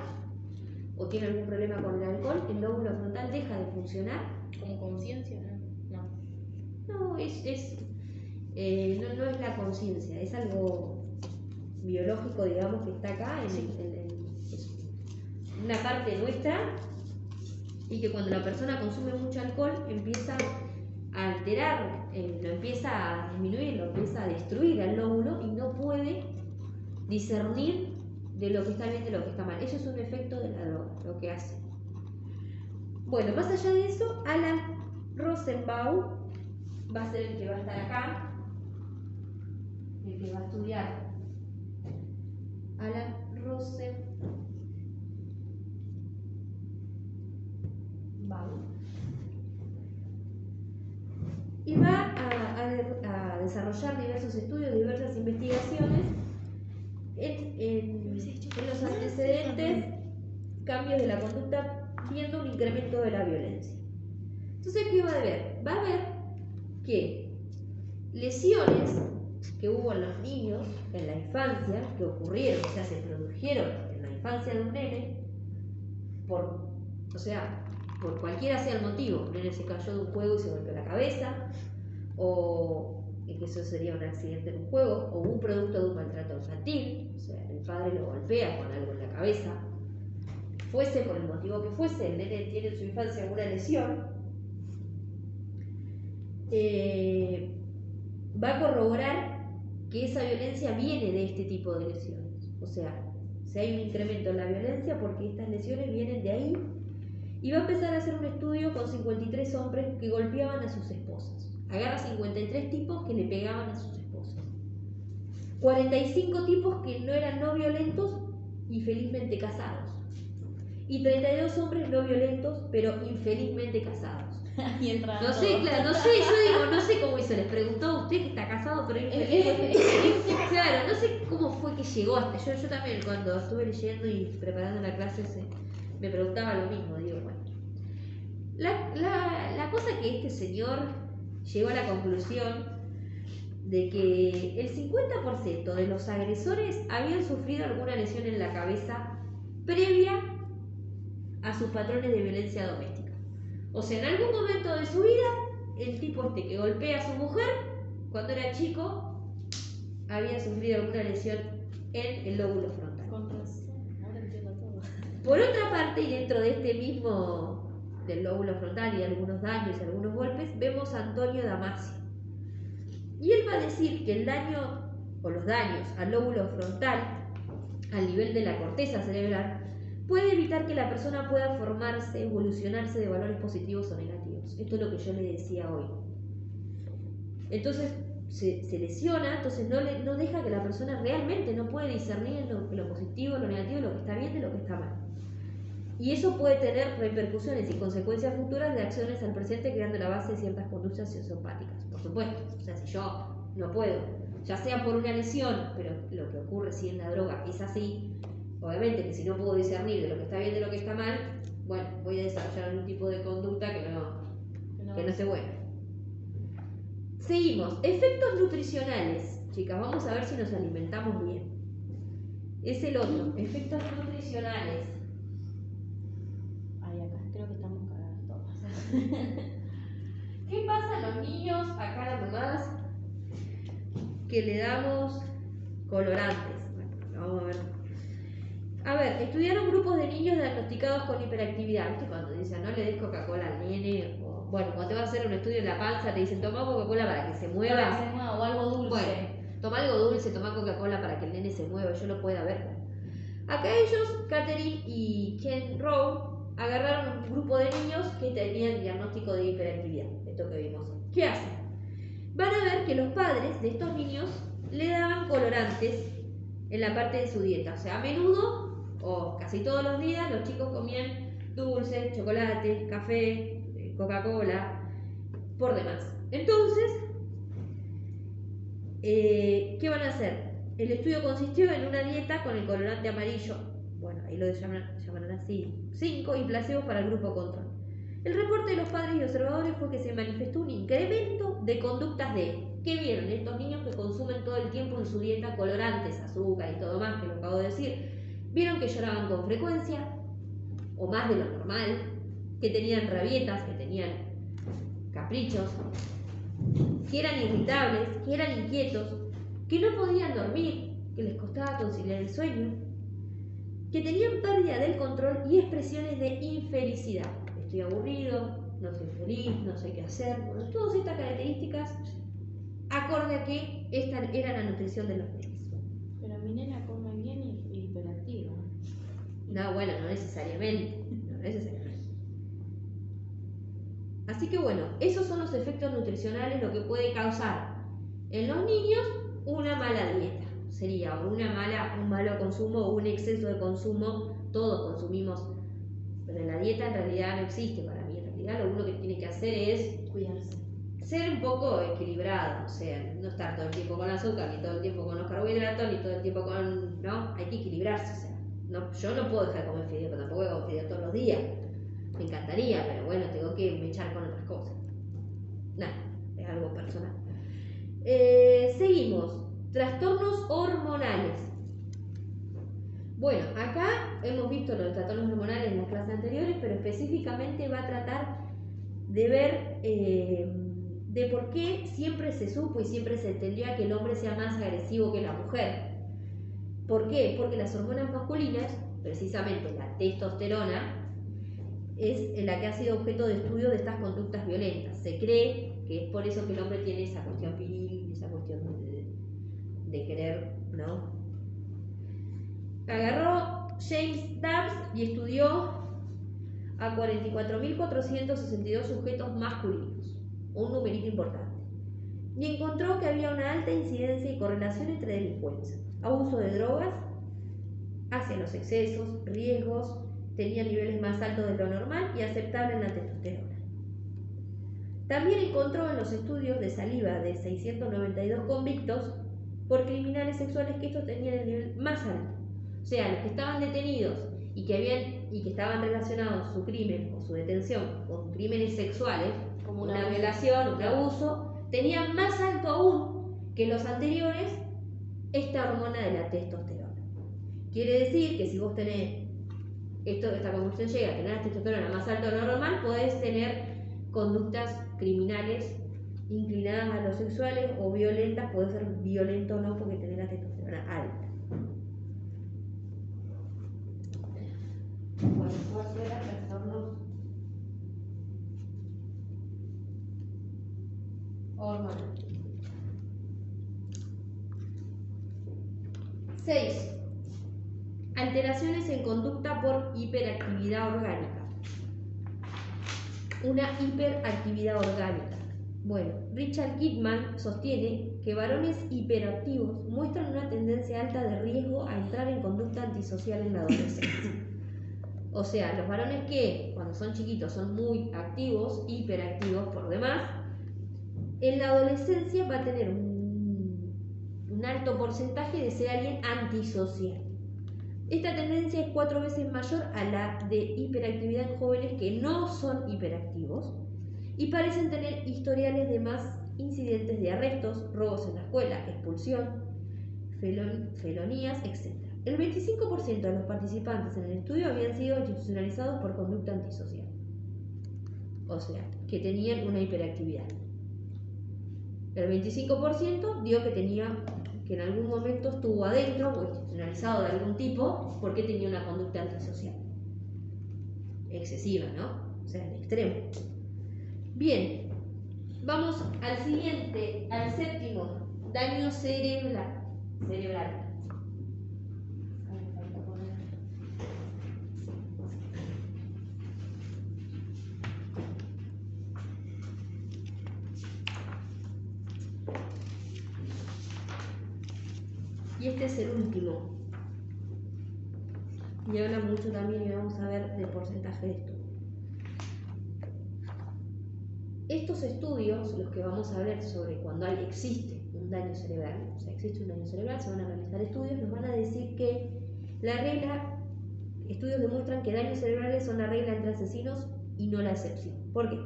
o tiene algún problema con el alcohol, el lóbulo frontal deja de funcionar. ¿Como conciencia? No, no es la conciencia, es algo biológico, digamos, que está acá, es una parte nuestra, y que cuando la persona consume mucho alcohol empieza a alterar, lo empieza a disminuir, lo empieza a destruir al lóbulo y no puede discernir de lo que está bien de lo que está mal. Eso es un efecto de la droga, lo que hace. Bueno, más allá de eso, Alan Rosenbaum va a ser el que va a estar acá, el que va a estudiar. Alan Rosenbaum. Y va a desarrollar diversos estudios, diversas investigaciones en los antecedentes, cambios de la conducta, viendo un incremento de la violencia. Entonces, ¿qué va a ver? Va a ver que lesiones que hubo en los niños en la infancia, que ocurrieron, o sea, se produjeron en la infancia de un nene, por cualquiera sea el motivo, un nene se cayó de un juego y se golpeó la cabeza, o que eso sería un accidente en un juego, o un producto de un maltrato infantil, o sea, el padre lo golpea con algo en la cabeza, fuese por el motivo que fuese, el nene tiene en su infancia alguna lesión, va a corroborar que esa violencia viene de este tipo de lesiones. O sea, si hay un incremento en la violencia porque estas lesiones vienen de ahí, y va a empezar a hacer un estudio con 53 hombres que golpeaban a sus esposas. Agarra 53 tipos que le pegaban a sus esposas. 45 tipos que no eran no violentos y felizmente casados. y 32 hombres no violentos, pero infelizmente casados. Y entran No sé, todos. claro, no sé, yo digo, no sé cómo hizo, les preguntó a usted que está casado, pero infelizmente. Claro, no sé cómo fue que llegó hasta. Yo también, cuando estuve leyendo y preparando la clase, me preguntaba lo mismo, digo, bueno. La cosa que este señor llegó a la conclusión de que el 50% de los agresores habían sufrido alguna lesión en la cabeza previa a sus patrones de violencia doméstica. O sea, en algún momento de su vida, el tipo que golpea a su mujer, cuando era chico, había sufrido alguna lesión en el lóbulo frontal. Ahora entiendo todo. Por otra parte, y dentro de este mismo del lóbulo frontal y algunos daños y algunos golpes, vemos a Antonio Damasio. Y él va a decir que el daño o los daños al lóbulo frontal, al nivel de la corteza cerebral, puede evitar que la persona pueda formarse, evolucionarse de valores positivos o negativos. Esto es lo que yo le decía hoy. Entonces se lesiona, entonces no deja que la persona realmente no puede discernir lo positivo, lo negativo, lo que está bien de lo que está mal. Y eso puede tener repercusiones y consecuencias futuras de acciones al presente, creando la base de ciertas conductas sociopáticas. Por supuesto, o sea, si yo no puedo, ya sea por una lesión, pero lo que ocurre si en la droga es así, obviamente que si no puedo discernir de lo que está bien de lo que está mal, bueno, voy a desarrollar algún tipo de conducta que no esté buena. Seguimos. Efectos nutricionales. Chicas, vamos a ver si nos alimentamos bien. Es el otro. Efectos nutricionales. Ay, acá creo que estamos cagadas todas. ¿Qué pasa a los niños, acá las mamás, que le damos colorantes? Bueno, vamos a ver. A ver, estudiaron grupos de niños diagnosticados con hiperactividad. ¿Viste cuando dicen no le des Coca-Cola al nene? O, bueno, cuando te vas a hacer un estudio en la panza te dicen toma Coca-Cola para que se mueva. Para que se mueva, o algo dulce. Bueno, toma algo dulce, toma Coca-Cola para que el nene se mueva, yo lo pueda ver. Acá ellos, Catherine y Ken Rowe, agarraron un grupo de niños que tenían diagnóstico de hiperactividad. Esto que vimos. ¿Qué hacen? Van a ver que los padres de estos niños le daban colorantes en la parte de su dieta. O sea, a menudo o casi todos los días los chicos comían dulces, chocolate, café, Coca-Cola, por demás. Entonces, ¿qué van a hacer? El estudio consistió en una dieta con el colorante amarillo, bueno, ahí lo llamarán así, 5 y placebos para el grupo control. El reporte de los padres y observadores fue que se manifestó un incremento de conductas de ¿qué vieron? Estos niños que consumen todo el tiempo en su dieta colorantes, azúcar y todo más, que lo acabo de decir, vieron que lloraban con frecuencia, o más de lo normal, que tenían rabietas, que tenían caprichos, que eran irritables, que eran inquietos, que no podían dormir, que les costaba conciliar el sueño, que tenían pérdida del control y expresiones de infelicidad. Estoy aburrido, no soy feliz, no sé qué hacer. Bueno, todas estas características acorde a que esta era la nutrición de los nenes. Pero mi nena come bien y hiperactiva. No, bueno, no necesariamente. No necesariamente. Así que bueno, esos son los efectos nutricionales, lo que puede causar en los niños una mala dieta. Sería un malo consumo o un exceso de consumo. Todos consumimos, pero en la dieta en realidad no existe para mí. En realidad lo único que tiene que hacer es Cuidarse. ser un poco equilibrado, o sea, no estar todo el tiempo con azúcar, ni todo el tiempo con los carbohidratos, ni todo el tiempo con... ¿no? Hay que equilibrarse, o sea, yo no puedo dejar de comer fideo, pero tampoco voy a comer fideo todos los días. Me encantaría, pero bueno, tengo que echar con otras cosas. Nada, es algo personal. Seguimos. Trastornos hormonales. Bueno, acá hemos visto los trastornos hormonales en las clases anteriores, pero específicamente va a tratar de ver de por qué siempre se supo y siempre se entendía que el hombre sea más agresivo que la mujer. ¿Por qué? Porque las hormonas masculinas, precisamente la testosterona, es la que ha sido objeto de estudio de estas conductas violentas. Se cree que es por eso que el hombre tiene esa cuestión viril, esa cuestión de querer, ¿no? Agarró James Dubs y estudió a 44.462 sujetos masculinos, un numerito importante, y encontró que había una alta incidencia y correlación entre delincuencia, abuso de drogas, hacia los excesos, riesgos, tenía niveles más altos de lo normal y aceptable en la testosterona. También encontró en los estudios de saliva de 692 convictos por criminales sexuales que estos tenían el nivel más alto. O sea, los que estaban detenidos y que estaban relacionados su crimen o su detención con crímenes sexuales, como una violación, un abuso, tenían más alto aún que los anteriores esta hormona de la testosterona. Quiere decir que si vos tenés esta conclusión llega a tener la testosterona más alta de lo normal, podés tener conductas criminales inclinadas a lo sexuales o violentas, podés ser violento o no porque tenés la testosterona alta. Bueno, ¿cuál será trastornos hormonales? 6. Alteraciones en conducta por hiperactividad orgánica. Una hiperactividad orgánica. Bueno, Richard Kidman sostiene que varones hiperactivos muestran una tendencia alta de riesgo a entrar en conducta antisocial en la adolescencia. O sea, los varones que cuando son chiquitos son muy activos, hiperactivos por demás, en la adolescencia va a tener un alto porcentaje de ser alguien antisocial. Esta tendencia es 4 veces mayor a la de hiperactividad en jóvenes que no son hiperactivos y parecen tener historiales de más incidentes de arrestos, robos en la escuela, expulsión, felonías, etc. El 25% de los participantes en el estudio habían sido institucionalizados por conducta antisocial. O sea, que tenían una hiperactividad. El 25% dio que en algún momento estuvo adentro o institucionalizado de algún tipo porque tenía una conducta antisocial. Excesiva, ¿no? O sea, en extremo. Bien, vamos al siguiente, al séptimo, daño cerebral. Y este es el último. Y habla mucho también y vamos a ver el porcentaje de esto. Estos estudios, los que vamos a ver sobre cuando existe un daño cerebral, o sea, existe un daño cerebral, se van a realizar estudios, nos van a decir que estudios demuestran que daños cerebrales son la regla entre asesinos y no la excepción. ¿Por qué?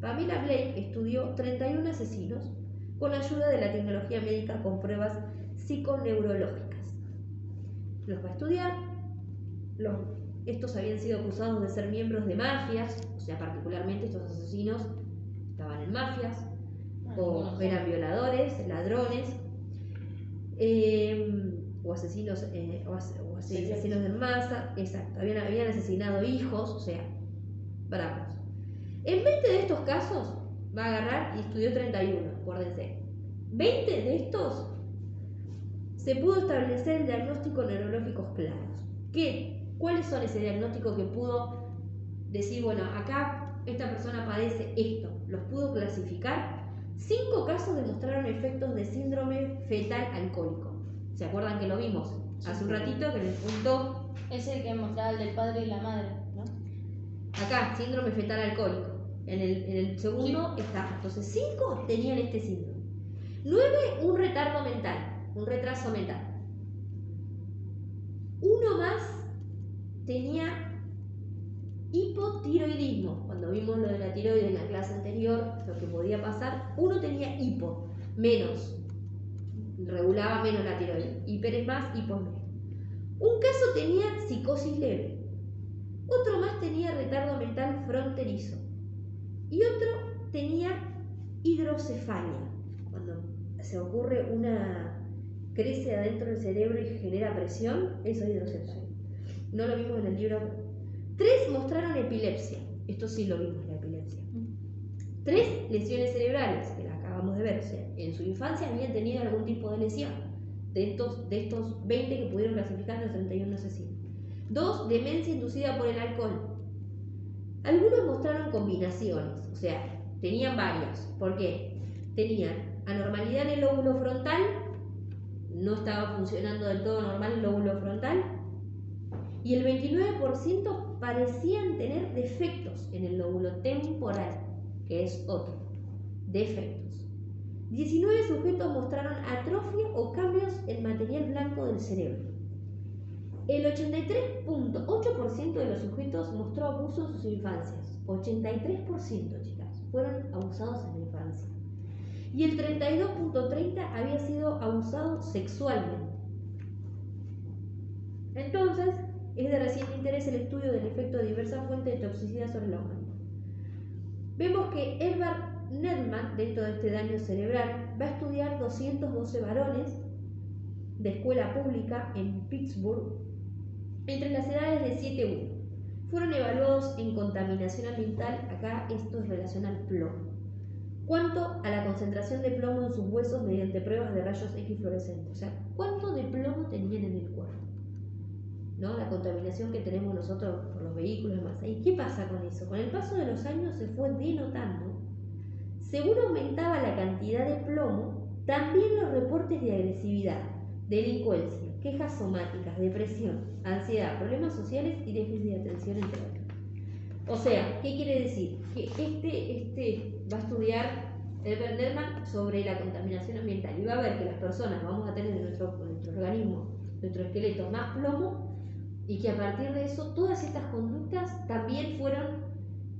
Pamela Blake estudió 31 asesinos con ayuda de la tecnología médica con pruebas psiconeurológicas. Los va a estudiar. Estos habían sido acusados de ser miembros de mafias, o sea, particularmente estos asesinos estaban en mafias, o eran violadores, ladrones, o asesinos en masa, exacto, habían asesinado hijos, o sea, bravos. En 20 de estos casos va a agarrar y estudió 31, acuérdense. 20 de estos se pudo establecer el diagnóstico neurológicos claros. ¿Cuáles son ese diagnóstico que pudo decir, bueno, acá esta persona padece esto? Los pudo clasificar. 5 casos demostraron efectos de síndrome fetal alcohólico. ¿Se acuerdan que lo vimos hace un ratito? Que en el punto... Es el que mostraba el del padre y la madre, ¿no? Acá, síndrome fetal alcohólico. En el segundo está. Entonces, 5 tenían este síndrome. 9, un retardo mental, un retraso mental. 1 más tenía hipotiroidismo. Cuando vimos lo de la tiroides en la clase anterior, lo que podía pasar, 1 tenía hipo, menos, regulaba menos la tiroides. Hiper es más, hipo es menos. Un caso tenía psicosis leve. Otro más tenía retardo mental fronterizo. Y otro tenía hidrocefalia. Cuando se ocurre crece adentro del cerebro y genera presión, eso es hidrocefalia. No lo vimos en el libro. 3 mostraron epilepsia. Esto sí lo vimos, la epilepsia. 3 lesiones cerebrales, que la acabamos de ver. O sea, en su infancia habían tenido algún tipo de lesión. De estos 20 que pudieron clasificar en los 31 asesinos. 2, demencia inducida por el alcohol. Algunos mostraron combinaciones, o sea, tenían varios. ¿Por qué? Tenían anormalidad en el lóbulo frontal, no estaba funcionando del todo normal el lóbulo frontal, y el 29% parecían tener defectos en el lóbulo temporal, que es otro, defectos. 19 sujetos mostraron atrofia o cambios en material blanco del cerebro. El 83.8% de los sujetos mostró abuso en sus infancias. 83%, chicas, fueron abusados en la infancia. Y el 32.30% había sido abusado sexualmente. Entonces, es de reciente interés el estudio del efecto de diversas fuentes de toxicidad sobre la humanidad. Vemos que Edward Nedman, dentro de este daño cerebral, va a estudiar 212 varones de escuela pública en Pittsburgh entre las edades de 7 y 1. Fueron evaluados en contaminación ambiental, acá esto es relación al plomo, cuanto a la concentración de plomo en sus huesos mediante pruebas de rayos X fluorescentes, o sea, cuánto de plomo tenían en el cuerpo, ¿no? La contaminación que tenemos nosotros por los vehículos y demás. ¿Y qué pasa con eso? Con el paso de los años se fue denotando, según aumentaba la cantidad de plomo, también los reportes de agresividad, delincuencia, quejas somáticas, depresión, ansiedad, problemas sociales y déficit de atención, entre otros. O sea, ¿qué quiere decir? Que este va a estudiar Edward Nedman sobre la contaminación ambiental y va a ver que las personas vamos a tener en nuestro organismo, nuestro esqueleto, más plomo, y que a partir de eso todas estas conductas también fueron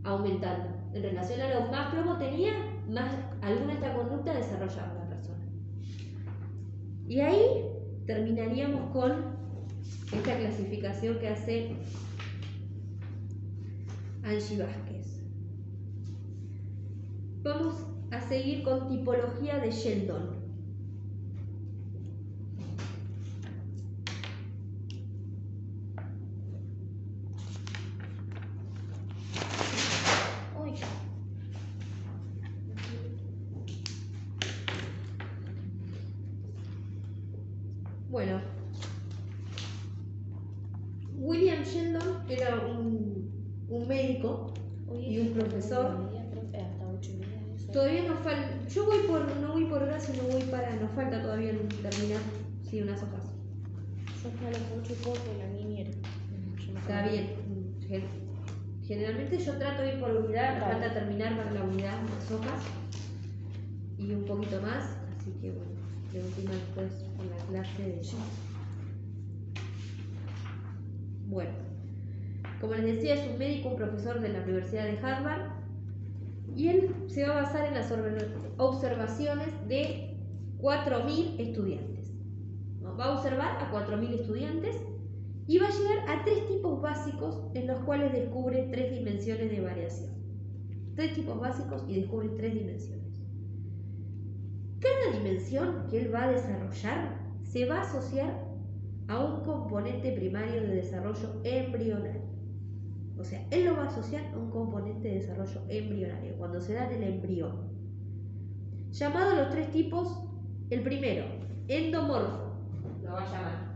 aumentando. En relación a lo más plomo tenía, más alguna de esta conducta desarrollaba la persona. Y ahí terminaríamos con esta clasificación que hace Angie Vázquez. Vamos a seguir con tipología de Sheldon. Bueno, William Sheldon era un médico y un profesor. Todavía nos falta, yo no voy por horas, sino voy para, nos falta todavía terminar, sí, unas hojas. Yo fui a las 8 y poco la niñera. Está bien. Generalmente yo trato de ir por unidad, me falta terminar para la unidad unas hojas y un poquito más, así que bueno, de última después con la clase de ella. Bueno, como les decía, es un médico, un profesor de la Universidad de Harvard, y él se va a basar en las observaciones de 4.000 estudiantes. ¿No? Va a observar a 4.000 estudiantes y va a llegar a 3 tipos básicos en los cuales descubre 3 dimensiones de variación. 3 tipos básicos y descubre 3 dimensiones. Cada dimensión que él va a desarrollar se va a asociar a un componente primario de desarrollo embrionario. O sea, él lo va a asociar a un componente de desarrollo embrionario, cuando se da en el embrión. Llamado los 3 tipos, el primero, endomorfo, lo va a llamar.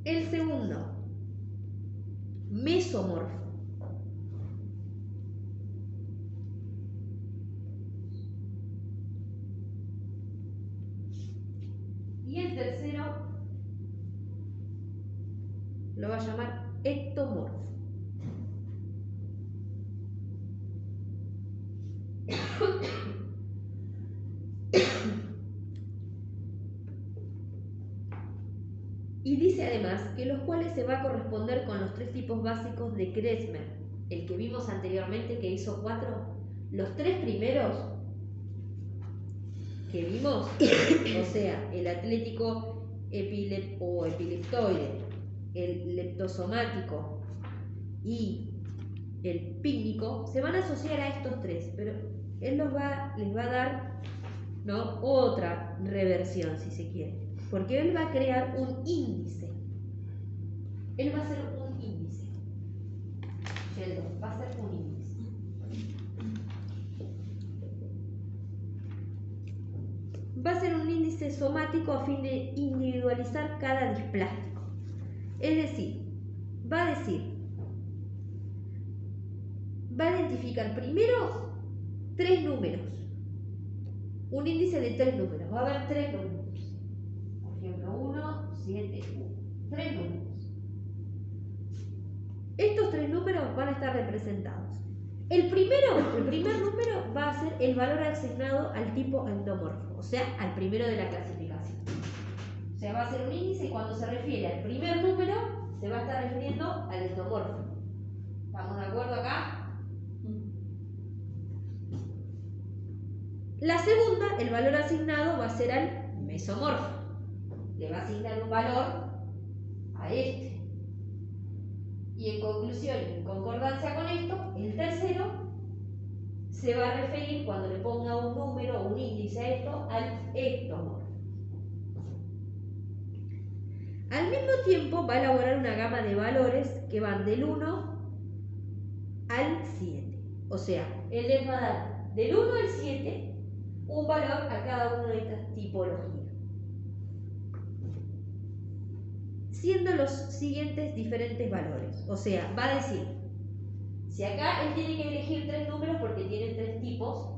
El segundo, mesomorfo. Y el tercero lo va a llamar ectomorfo. Y dice además que los cuales se va a corresponder con los 3 tipos básicos de Kretschmer, el que vimos anteriormente que hizo 4. Los 3 primeros que vimos, o sea, el atlético o epileptoide, el leptosomático y el pícnico, se van a asociar a estos 3, pero él les va a dar, ¿no?, otra reversión, si se quiere, porque él va a crear un índice. Él va a hacer un índice. Sheldon va a hacer un índice. Va a ser un índice somático a fin de individualizar cada displástico. Es decir, va a identificar primero 3 números. un índice de 3 números. Va a haber 3 números. Por ejemplo, 1, 7, 1. 3 números. Estos 3 números van a estar representados. El primer número va a ser el valor asignado al tipo endomorfo, o sea, al primero de la clasificación. O sea, va a ser un índice y cuando se refiere al primer número, se va a estar refiriendo al endomorfo. ¿Estamos de acuerdo acá? La segunda, el valor asignado va a ser al mesomorfo. Le va a asignar un valor a este. Y en conclusión y en concordancia con esto, el tercero se va a referir, cuando le ponga un número o un índice a esto, al ectomorfo. Al mismo tiempo va a elaborar una gama de valores que van del 1 al 7. O sea, él les va a dar del 1 al 7 un valor a cada una de estas tipologías. Siendo los siguientes diferentes valores. O sea, va a decir, si acá él tiene que elegir 3 números porque tienen 3 tipos,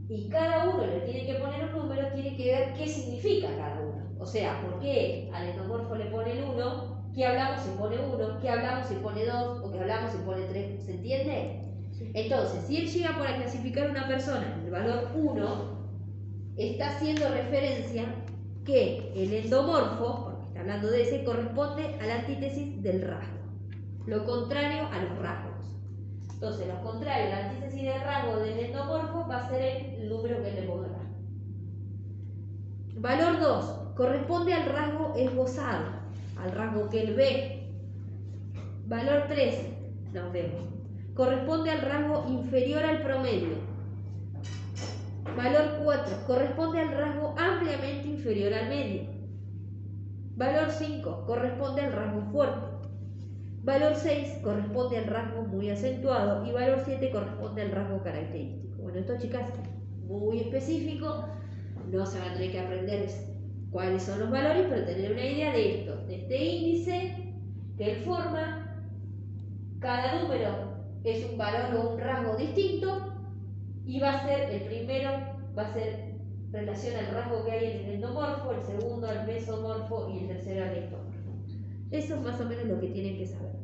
y cada uno le tiene que poner un número, tiene que ver qué significa cada uno. O sea, ¿por qué al endomorfo le pone el 1? ¿Qué hablamos si pone 1? ¿Qué hablamos si pone 2? ¿O qué hablamos si pone 3? ¿Se entiende? Sí. Entonces, si él llega por a clasificar a una persona en el valor 1, está haciendo referencia que el endomorfo, porque está hablando de ese, corresponde a la antítesis del rasgo. Lo contrario a los rasgos. Entonces, lo contrario, la antítesis del rasgo del endomorfo va a ser el número que él le ponga acá. Valor 2, corresponde al rasgo esbozado, al rasgo que él ve. Valor 3, nos vemos, corresponde al rasgo inferior al promedio. Valor 4, corresponde al rasgo ampliamente inferior al medio. Valor 5, corresponde al rasgo fuerte. Valor 6 corresponde al rasgo muy acentuado y valor 7 corresponde al rasgo característico. Bueno, esto, chicas, muy específico, no se van a tener que aprender cuáles son los valores, pero tener una idea de esto, de este índice que él forma. Cada número es un valor o un rasgo distinto y va a ser, el primero va a ser relación al rasgo que hay en el endomorfo, el segundo al mesomorfo y el tercero al ectomorfo. Eso es más o menos lo que tienen que saber.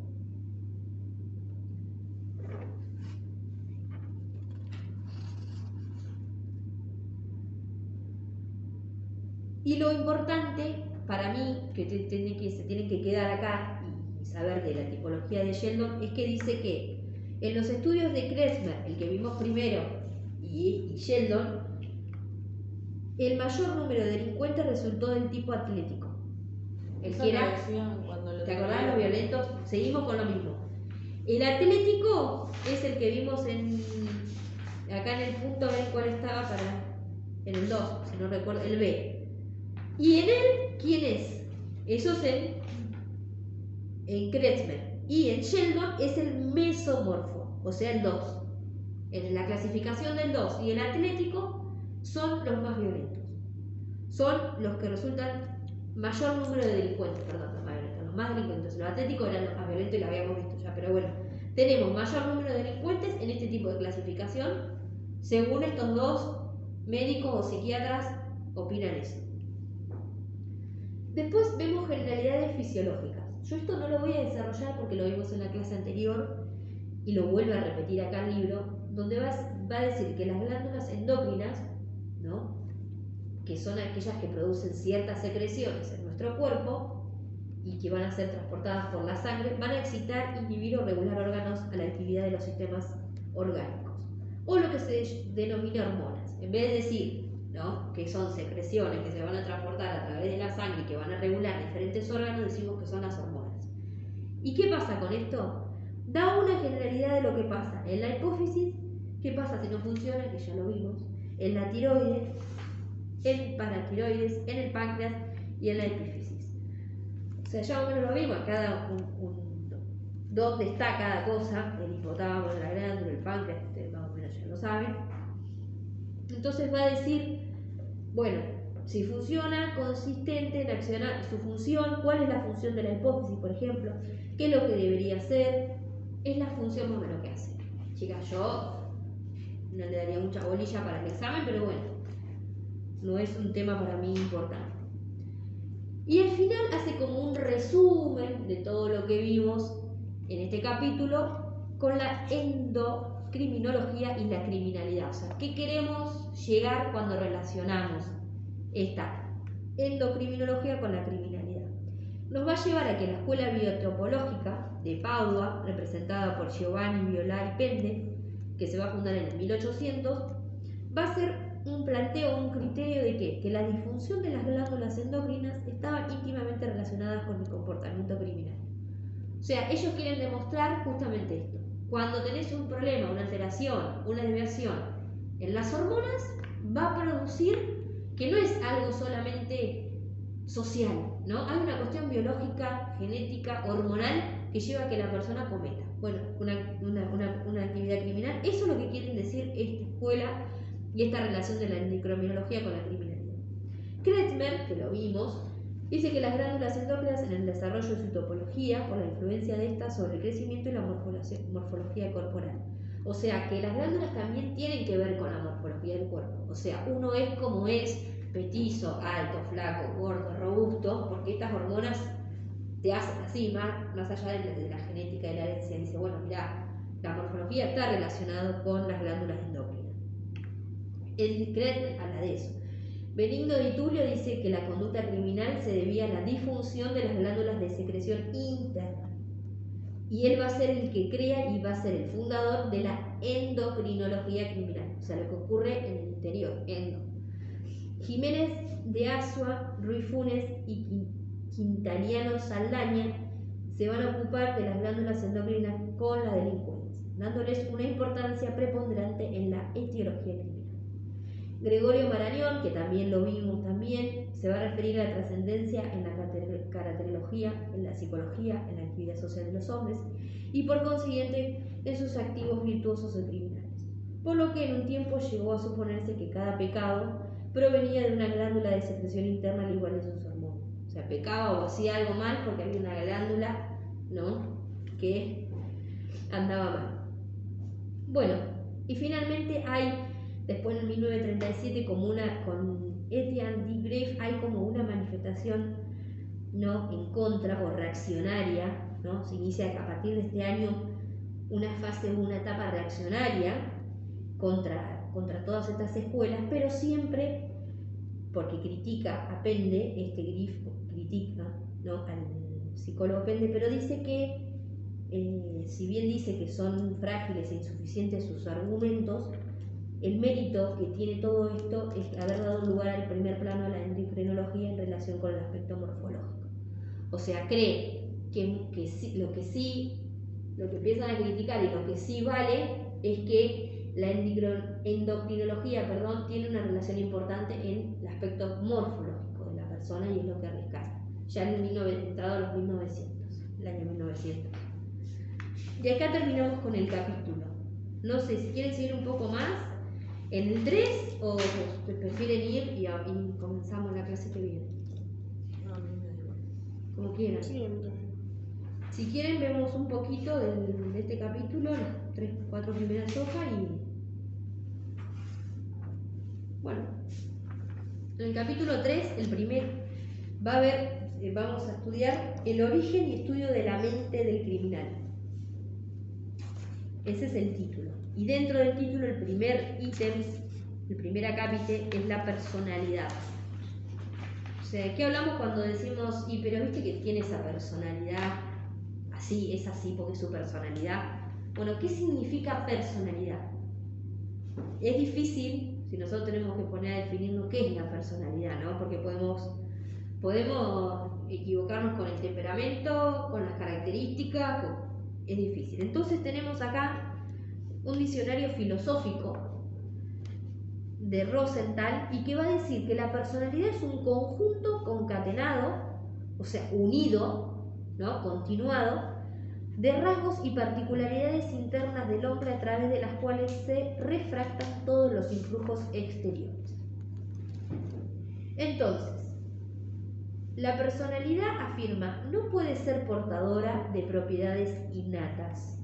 Y lo importante para mí, que se tienen que quedar acá y saber de la tipología de Sheldon, es que dice que en los estudios de Klesmer, el que vimos primero, y Sheldon, el mayor número de delincuentes resultó del tipo atlético. El que era, ¿te acordás? Los violentos. Seguimos con lo mismo. El atlético es el que vimos acá en el punto, a ver cuál estaba en el 2, si no recuerdo, el B. ¿Y en él quién es? Eso es en Klesmer. Y en Sheldon es el mesomorfo, o sea, el 2. En la clasificación del 2 y el atlético son los más violentos. Son los que resultan mayor número de delincuentes, perdón, los más delincuentes. Los atléticos eran los más violentos y lo habíamos visto ya, pero bueno, tenemos mayor número de delincuentes en este tipo de clasificación, según estos dos médicos o psiquiatras opinan eso. Después vemos generalidades fisiológicas. Yo esto no lo voy a desarrollar porque lo vimos en la clase anterior y lo vuelve a repetir acá el libro, donde va a decir que las glándulas endocrinas, ¿no?, que son aquellas que producen ciertas secreciones en nuestro cuerpo y que van a ser transportadas por la sangre, van a excitar, inhibir o regular órganos a la actividad de los sistemas orgánicos, o lo que se denomina hormonas. En vez de decir, ¿no?, que son secreciones que se van a transportar a través de la sangre y que van a regular diferentes órganos, decimos que son las hormonas. ¿Y qué pasa con esto? Da una generalidad de lo que pasa en la hipófisis, qué pasa si no funciona, que ya lo vimos, en la tiroides, en paratiroides, en el páncreas y en la epífisis. O sea, ya más o menos lo vimos, dónde está cada cosa, el hipotálamo, la glándula, el páncreas, ustedes más o menos ya lo saben. Entonces va a decir, bueno, si funciona, consistente en accionar su función, cuál es la función de la hipófisis, por ejemplo, qué es lo que debería hacer, es la función más o menos que hace. Chicas, yo no le daría mucha bolilla para el examen, pero bueno, no es un tema para mí importante. Y al final hace como un resumen de todo lo que vimos en este capítulo con la endocriminología y la criminalidad. O sea, ¿qué queremos llegar cuando relacionamos esta endocriminología con la criminalidad? Nos va a llevar a que la escuela biotopológica de Padua, representada por Giovanni Viola y Pende, que se va a fundar en el 1800, va a ser un planteo, un criterio de que la disfunción de las glándulas endocrinas estaba íntimamente relacionada con el comportamiento criminal. O sea, ellos quieren demostrar justamente esto. Cuando tenés un problema, una alteración, una desviación en las hormonas, va a producir que no es algo solamente social, ¿no? Hay una cuestión biológica, genética, hormonal que lleva a que la persona cometa, bueno, una actividad criminal. Eso es lo que quieren decir esta escuela y esta relación de la endocriminología con la criminalidad. Kretschmer, que lo vimos, dice que las glándulas endócrinas en el desarrollo de su topología, por la influencia de estas sobre el crecimiento y la morfología corporal. O sea, que las glándulas también tienen que ver con la morfología del cuerpo. O sea, uno es como es, petizo, alto, flaco, gordo, robusto, porque estas hormonas te hacen así, más allá de la genética y la herencia. Dice, bueno, mirá, la morfología está relacionada con las glándulas endócrinas. El Kretschmer habla de eso. Benigno Di Tullio dice que la conducta criminal se debía a la disfunción de las glándulas de secreción interna. Y él va a ser el que crea y va a ser el fundador de la endocrinología criminal. O sea, lo que ocurre en el interior, endo. Jiménez de Asua, Ruiz Funes y Quintariano Saldaña se van a ocupar de las glándulas endocrinas con la delincuencia, dándoles una importancia preponderante en la etiología criminal. Gregorio Marañón, que también lo vimos se va a referir a la trascendencia en la caracterología, en la psicología, en la actividad social de los hombres y por consiguiente en sus activos virtuosos o criminales. Por lo que en un tiempo llegó a suponerse que cada pecado provenía de una glándula de secreción interna al igual de sus hormonas. O sea, pecaba o hacía algo mal porque había una glándula, ¿no?, que andaba mal. Bueno, y finalmente hay, después en 1937, con Etienne de Greef, hay como una manifestación, ¿no?, en contra o reaccionaria, ¿no? Se inicia a partir de este año una fase, una etapa reaccionaria contra todas estas escuelas, pero siempre porque critica a Pende, Greef critica, ¿no?, al psicólogo Pende, pero dice que si bien dice que son frágiles e insuficientes sus argumentos, el mérito que tiene todo esto es haber dado lugar al primer plano a la endocrinología en relación con el aspecto morfológico. O sea, cree que lo que empiezan a criticar y lo que sí vale es que la endocrinología, tiene una relación importante en el aspecto morfológico de la persona y es lo que rescata. Ya entrado a los 1900, el año 1900. Y acá terminamos con el capítulo. No sé si quieren seguir un poco más en el 3 o prefieren ir y comenzamos la clase que viene. No, a mí me da igual. Como quieran. Sí, a mí también. Si quieren vemos un poquito de este capítulo, las 3 o 4 primeras hojas y... Bueno, en el capítulo 3, el primer, vamos a estudiar el origen y estudio de la mente del criminal. Ese es el título. Y dentro del título, el primer ítem, el primer acápite, es la personalidad. O sea, ¿de qué hablamos cuando decimos, pero viste que tiene esa personalidad? Así, es así porque es su personalidad. Bueno, ¿qué significa personalidad? Es difícil, si nosotros tenemos que poner a definirnos qué es la personalidad, ¿no? Porque podemos equivocarnos con el temperamento, con las características, es difícil. Entonces tenemos acá un diccionario filosófico de Rosenthal y que va a decir que la personalidad es un conjunto concatenado, o sea, unido, ¿no?, continuado, de rasgos y particularidades internas del hombre a través de las cuales se refractan todos los influjos exteriores. Entonces, la personalidad, afirma, no puede ser portadora de propiedades innatas.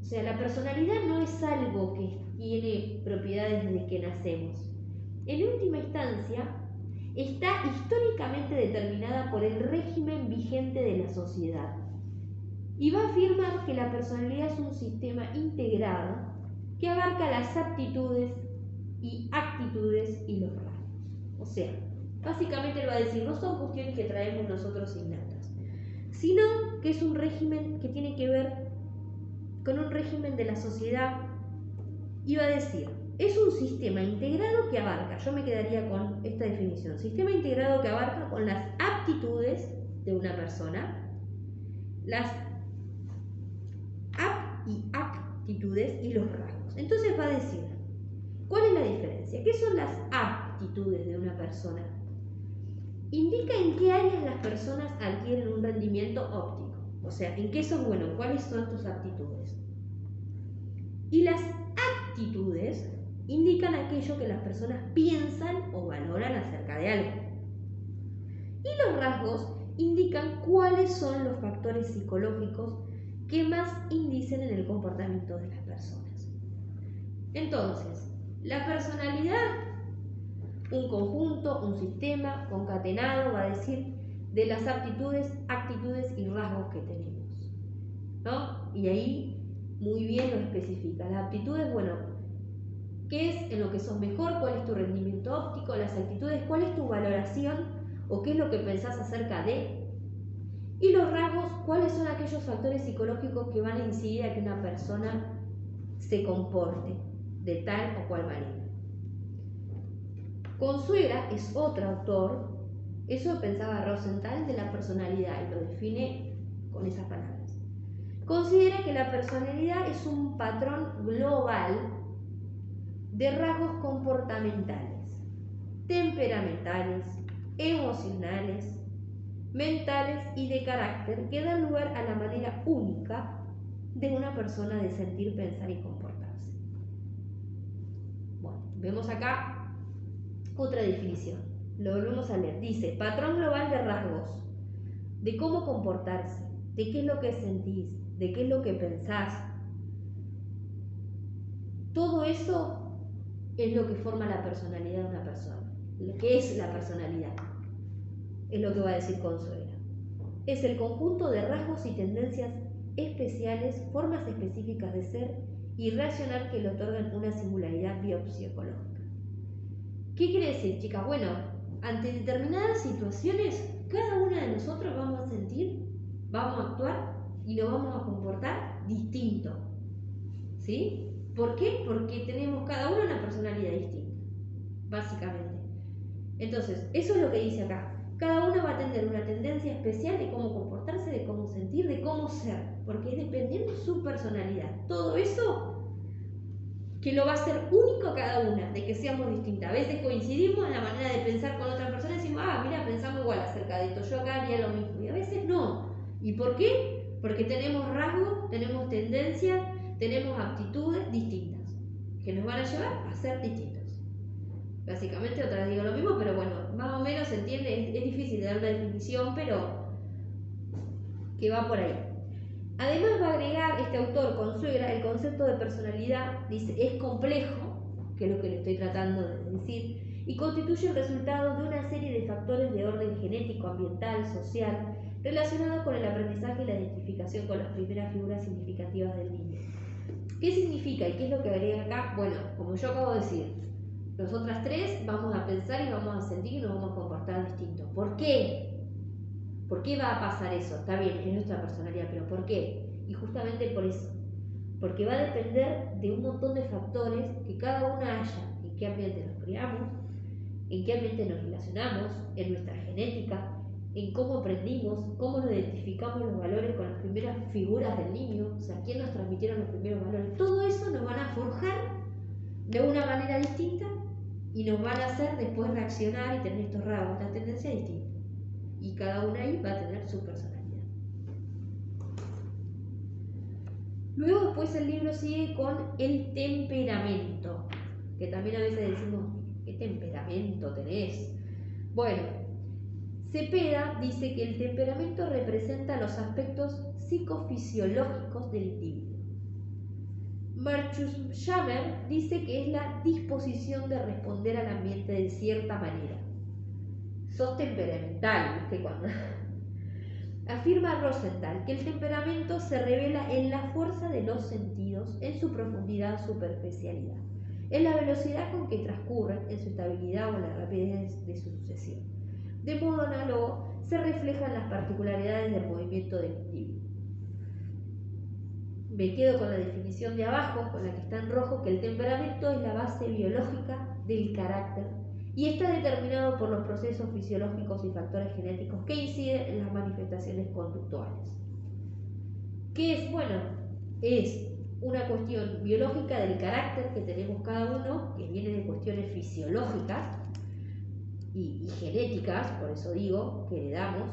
O sea, la personalidad no es algo que es tiene propiedades desde que nacemos. En última instancia, está históricamente determinada por el régimen vigente de la sociedad y va a afirmar que la personalidad es un sistema integrado que abarca las aptitudes y actitudes y los rasgos. O sea, básicamente él va a decir, no son cuestiones que traemos nosotros innatas, sino que es un régimen que tiene que ver con un régimen de la sociedad, y va a decir, es un sistema integrado que abarca, yo me quedaría con esta definición, sistema integrado que abarca con las aptitudes de una persona, las y actitudes y los rasgos. Entonces va a decir, ¿cuál es la diferencia? ¿Qué son las aptitudes de una persona? Indica en qué áreas las personas adquieren un rendimiento óptico, o sea, en qué son buenos, cuáles son tus aptitudes. Y las actitudes indican aquello que las personas piensan o valoran acerca de algo. Y los rasgos indican cuáles son los factores psicológicos que más indicen en el comportamiento de las personas. Entonces, la personalidad, un conjunto, un sistema concatenado, va a decir de las aptitudes, actitudes y rasgos que tenemos, ¿no? Y ahí muy bien lo especifica. Las aptitudes, bueno, ¿qué es en lo que sos mejor? ¿Cuál es tu rendimiento óptico? Las actitudes, ¿cuál es tu valoración? ¿O qué es lo que pensás acerca de? Y los rasgos, ¿cuáles son aquellos factores psicológicos que van a incidir a que una persona se comporte de tal o cual manera? Consuegra es otro autor, eso pensaba Rosenthal de la personalidad y lo define con esas palabras. Considera que la personalidad es un patrón global de rasgos comportamentales, temperamentales, emocionales, mentales y de carácter que dan lugar a la manera única de una persona de sentir, pensar y comportarse. Bueno, vemos acá otra definición. Lo volvemos a leer. Dice, patrón global de rasgos, de cómo comportarse, de qué es lo que sentís, de qué es lo que pensás. Todo eso es lo que forma la personalidad de una persona. ¿Qué es la personalidad? Es lo que va a decir Consuegra. Es el conjunto de rasgos y tendencias especiales, formas específicas de ser y reaccionar que le otorgan una singularidad biopsicológica. ¿Qué quiere decir, chicas? Bueno, ante determinadas situaciones, cada una de nosotros vamos a sentir, vamos a actuar y nos vamos a comportar distinto. ¿Sí? ¿Por qué? Porque tenemos cada uno una personalidad distinta, básicamente. Entonces, eso es lo que dice acá. Cada uno va a tener una tendencia especial de cómo comportarse, de cómo sentir, de cómo ser, porque es dependiendo de su personalidad. Todo eso que lo va a hacer único a cada una, de que seamos distintas. A veces coincidimos en la manera de pensar con otra persona y decimos, mira, pensamos igual acerca de esto, yo acá haría lo mismo. Y a veces no. ¿Y por qué? Porque tenemos rasgos, tenemos tendencias, tenemos aptitudes distintas, que nos van a llevar a ser distintos. Básicamente otra vez digo lo mismo, pero bueno, más o menos se entiende, es difícil de dar una definición, pero que va por ahí. Además va a agregar este autor Consuegra el concepto de personalidad, dice, es complejo, que es lo que le estoy tratando de decir, y constituye el resultado de una serie de factores de orden genético, ambiental, social, relacionados con el aprendizaje y la identificación con las primeras figuras significativas del niño. ¿Qué significa y qué es lo que agrega acá? Bueno, como yo acabo de decir, nosotras tres vamos a pensar y vamos a sentir y nos vamos a comportar distinto. ¿Por qué? ¿Por qué va a pasar eso? Está bien, es nuestra personalidad, pero ¿por qué? Y justamente por eso. Porque va a depender de un montón de factores que cada una haya. En qué ambiente nos criamos, en qué ambiente nos relacionamos, en nuestra genética, en cómo aprendimos, cómo nos identificamos los valores con las primeras figuras del niño, o sea, quién nos transmitieron los primeros valores. Todo eso nos van a forjar de una manera distinta y nos van a hacer después reaccionar y tener estos rasgos, esta tendencia distinta. Y cada una ahí va a tener su personalidad. Luego después el libro sigue con el temperamento, que también a veces decimos, ¿qué temperamento tenés? Bueno, Cepeda dice que el temperamento representa los aspectos psicofisiológicos del individuo. Marcus Schamer dice que es la disposición de responder al ambiente de cierta manera. Sos temperamental, ¿viste? Cuando afirma Rosenthal que el temperamento se revela en la fuerza de los sentidos, en su profundidad o superficialidad, en la velocidad con que transcurren, en su estabilidad o la rapidez de su sucesión. De modo análogo, se reflejan las particularidades del movimiento del individuo. Me quedo con la definición de abajo, con la que está en rojo, que el temperamento es la base biológica del carácter y está determinado por los procesos fisiológicos y factores genéticos que inciden en las manifestaciones conductuales. ¿Qué es? Bueno, es una cuestión biológica del carácter que tenemos cada uno, que viene de cuestiones fisiológicas y genéticas, por eso digo, que heredamos,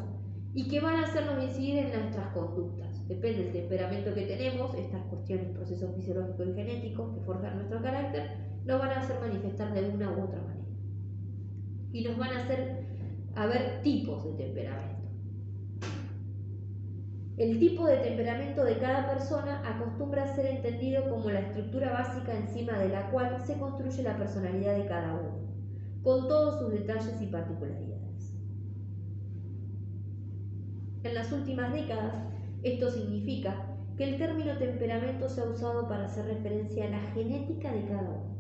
y que van a hacernos incidir en nuestras conductas. Depende del temperamento que tenemos, estas cuestiones, procesos fisiológicos y genéticos que forjan nuestro carácter, nos van a hacer manifestar de una u otra manera. Y nos van a hacer haber tipos de temperamento. El tipo de temperamento de cada persona acostumbra a ser entendido como la estructura básica encima de la cual se construye la personalidad de cada uno, con todos sus detalles y particularidades. En las últimas décadas, esto significa que el término temperamento se ha usado para hacer referencia a la genética de cada uno.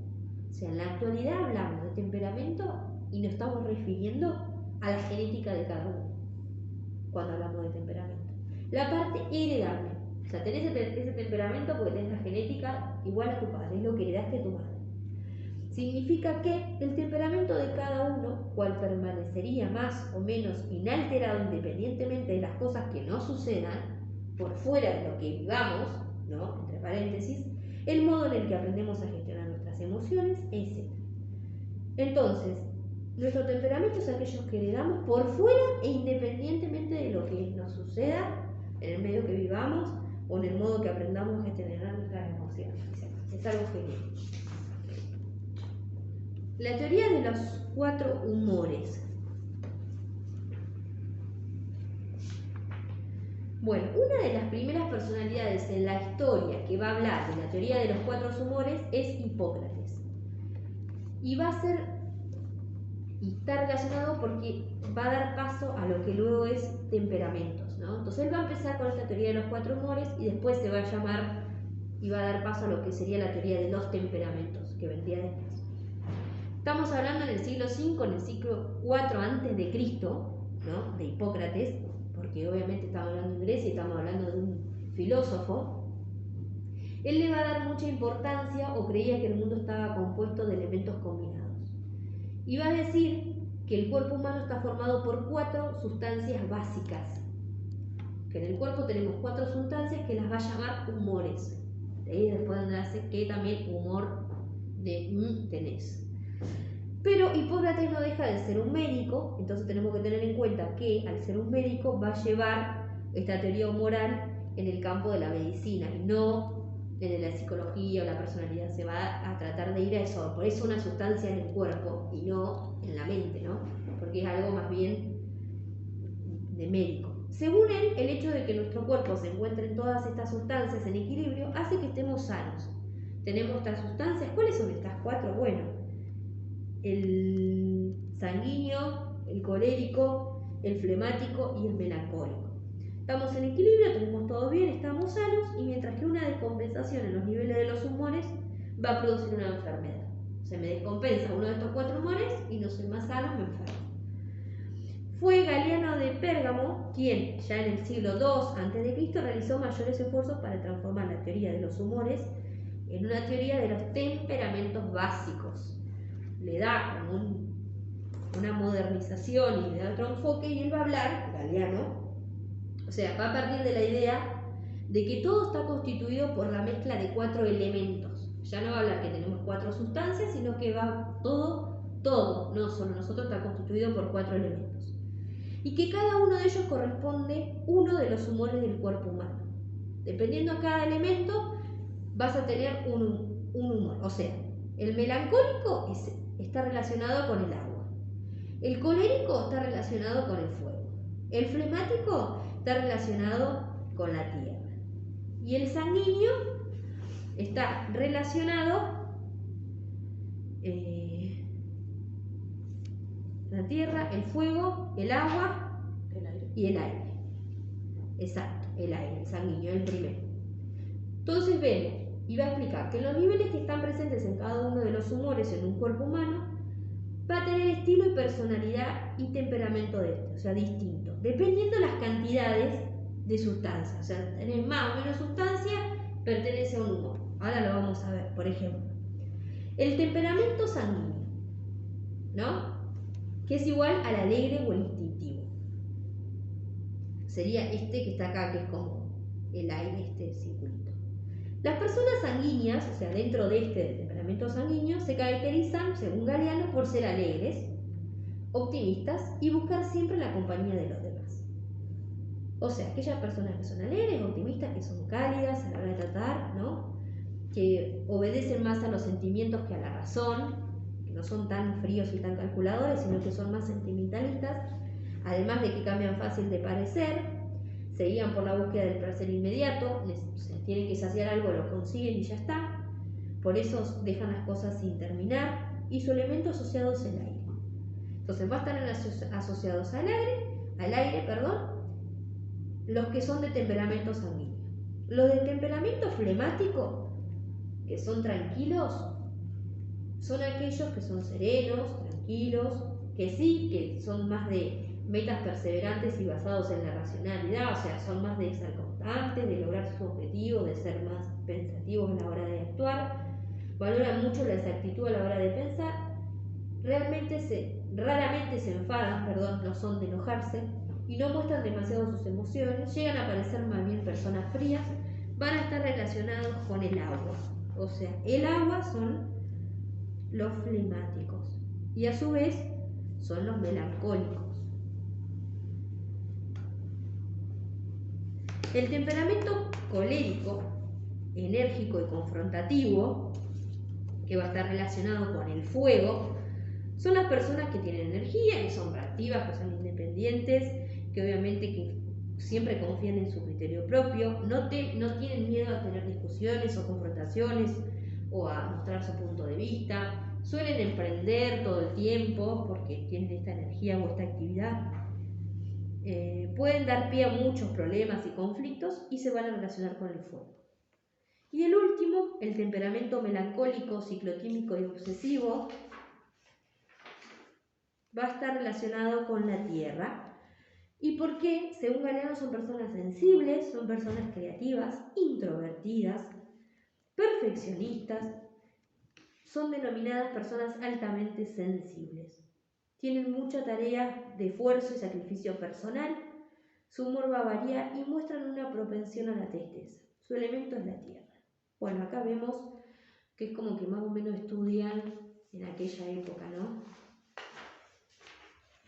O sea, en la actualidad hablamos de temperamento y nos estamos refiriendo a la genética de cada uno cuando hablamos de temperamento. La parte heredable, o sea, tenés ese temperamento porque tenés la genética igual a tu padre, es lo que heredaste de tu madre. Significa que el temperamento de cada uno, cual permanecería más o menos inalterado independientemente de las cosas que no sucedan, por fuera de lo que vivamos, ¿no? Entre paréntesis, el modo en el que aprendemos a gestionar nuestras emociones, etc. Entonces, nuestro temperamento es aquello que heredamos por fuera e independientemente de lo que nos suceda en el medio que vivamos o en el modo que aprendamos a gestionar nuestras emociones. Es algo genético. La teoría de los 4 humores. Bueno, una de las primeras personalidades en la historia que va a hablar de la teoría de los 4 humores es Hipócrates. Y va a ser, y está relacionado porque va a dar paso a lo que luego es temperamentos, ¿no? Entonces él va a empezar con esta teoría de los 4 humores y después se va a llamar y va a dar paso a lo que sería la teoría de los temperamentos, que vendría después. Estamos hablando en el siglo V, en el siglo IV antes de Cristo, ¿no? De Hipócrates, porque obviamente estamos hablando de Grecia y estamos hablando de un filósofo. Él le va a dar mucha importancia o creía que el mundo estaba compuesto de elementos combinados. Y va a decir que el cuerpo humano está formado por 4 sustancias básicas. Que en el cuerpo tenemos 4 sustancias que las va a llamar humores. De ahí después nace que también humor de tenés. Pero Hipócrates no deja de ser un médico, entonces tenemos que tener en cuenta que al ser un médico va a llevar esta teoría humoral en el campo de la medicina y no en la psicología o la personalidad. Se va a tratar de ir a eso, por eso una sustancia en el cuerpo y no en la mente, ¿no? Porque es algo más bien de médico. Según él, el hecho de que nuestro cuerpo se encuentren todas estas sustancias en equilibrio hace que estemos sanos. Tenemos estas sustancias, ¿cuáles son estas 4? Bueno, el sanguíneo, el colérico, el flemático y el melancólico. Estamos en equilibrio, tenemos todo bien, estamos sanos, y mientras que una descompensación en los niveles de los humores va a producir una enfermedad. Se me descompensa uno de estos 4 humores y no soy más sano, me enfermo. Fue Galiano de Pérgamo quien, ya en el siglo II a.C., realizó mayores esfuerzos para transformar la teoría de los humores en una teoría de los temperamentos básicos. Le da como una modernización y le da otro enfoque, y él va a hablar, Galiano, o sea, va a partir de la idea de que todo está constituido por la mezcla de 4 elementos. Ya no va a hablar que tenemos 4 sustancias, sino que va todo, no solo nosotros, está constituido por 4 elementos. Y que cada uno de ellos corresponde uno de los humores del cuerpo humano. Dependiendo de cada elemento, vas a tener un humor. O sea, el melancólico está relacionado con el agua. El colérico está relacionado con el fuego. El flemático está relacionado con la tierra. Y el sanguíneo está relacionado la tierra, el fuego, el agua El aire. y el aire. Exacto, el aire, el sanguíneo, el primero. Entonces vemos, y va a explicar que los niveles que están presentes en cada uno de los humores en un cuerpo humano va a tener estilo y personalidad y temperamento de este, o sea, distinto, dependiendo de las cantidades de sustancia. O sea, tener más o menos sustancia, pertenece a un humor. Ahora lo vamos a ver, por ejemplo. El temperamento sanguíneo, ¿no? Que es igual al alegre o el instintivo. Sería este que está acá, que es como el aire, este circulito. Las personas sanguíneas, o sea, dentro de este del temperamento sanguíneo, se caracterizan, según Galeano, por ser alegres, optimistas y buscar siempre la compañía de los demás. O sea, aquellas personas que son alegres, optimistas, que son cálidas a la hora de tratar, ¿no? Que obedecen más a los sentimientos que a la razón, que no son tan fríos y tan calculadores, sino que son más sentimentalistas, además de que cambian fácil de parecer, se guían por la búsqueda del placer inmediato, tienen que saciar algo, lo consiguen y ya está, por eso dejan las cosas sin terminar, y su elemento asociado es el aire. Entonces va a estar asociados al aire, los que son de temperamento sanguíneo. Los de temperamento flemático, que son tranquilos, son aquellos que son serenos, tranquilos, que sí, que son más de metas perseverantes y basados en la racionalidad, o sea, son más de ser constantes, de lograr sus objetivos, de ser más pensativos a la hora de actuar, valoran mucho la exactitud a la hora de pensar, raramente se enfadan, no son de enojarse, y no muestran demasiado sus emociones, llegan a parecer más bien personas frías, van a estar relacionados con el agua. O sea, el agua son los flemáticos y a su vez son los melancólicos. El temperamento colérico, enérgico y confrontativo, que va a estar relacionado con el fuego, son las personas que tienen energía, que son proactivas, que son independientes, que obviamente que siempre confían en su criterio propio, no tienen miedo a tener discusiones o confrontaciones o a mostrar su punto de vista, suelen emprender todo el tiempo porque tienen esta energía o esta actividad, pueden dar pie a muchos problemas y conflictos y se van a relacionar con el fuego. Y el último, el temperamento melancólico, ciclotímico y obsesivo, va a estar relacionado con la tierra. ¿Y por qué? Según Galeano son personas sensibles, son personas creativas, introvertidas, perfeccionistas, son denominadas personas altamente sensibles. Tienen mucha tarea de esfuerzo y sacrificio personal, su humor va a variar y muestran una propensión a la tristeza. Su elemento es la tierra. Bueno, acá vemos que es como que más o menos estudian en aquella época, ¿no?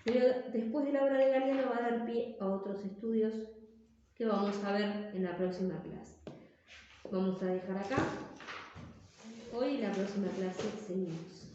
Pero después de la obra de Galeano va a dar pie a otros estudios que vamos a ver en la próxima clase. Vamos a dejar acá. Hoy en la próxima clase seguimos.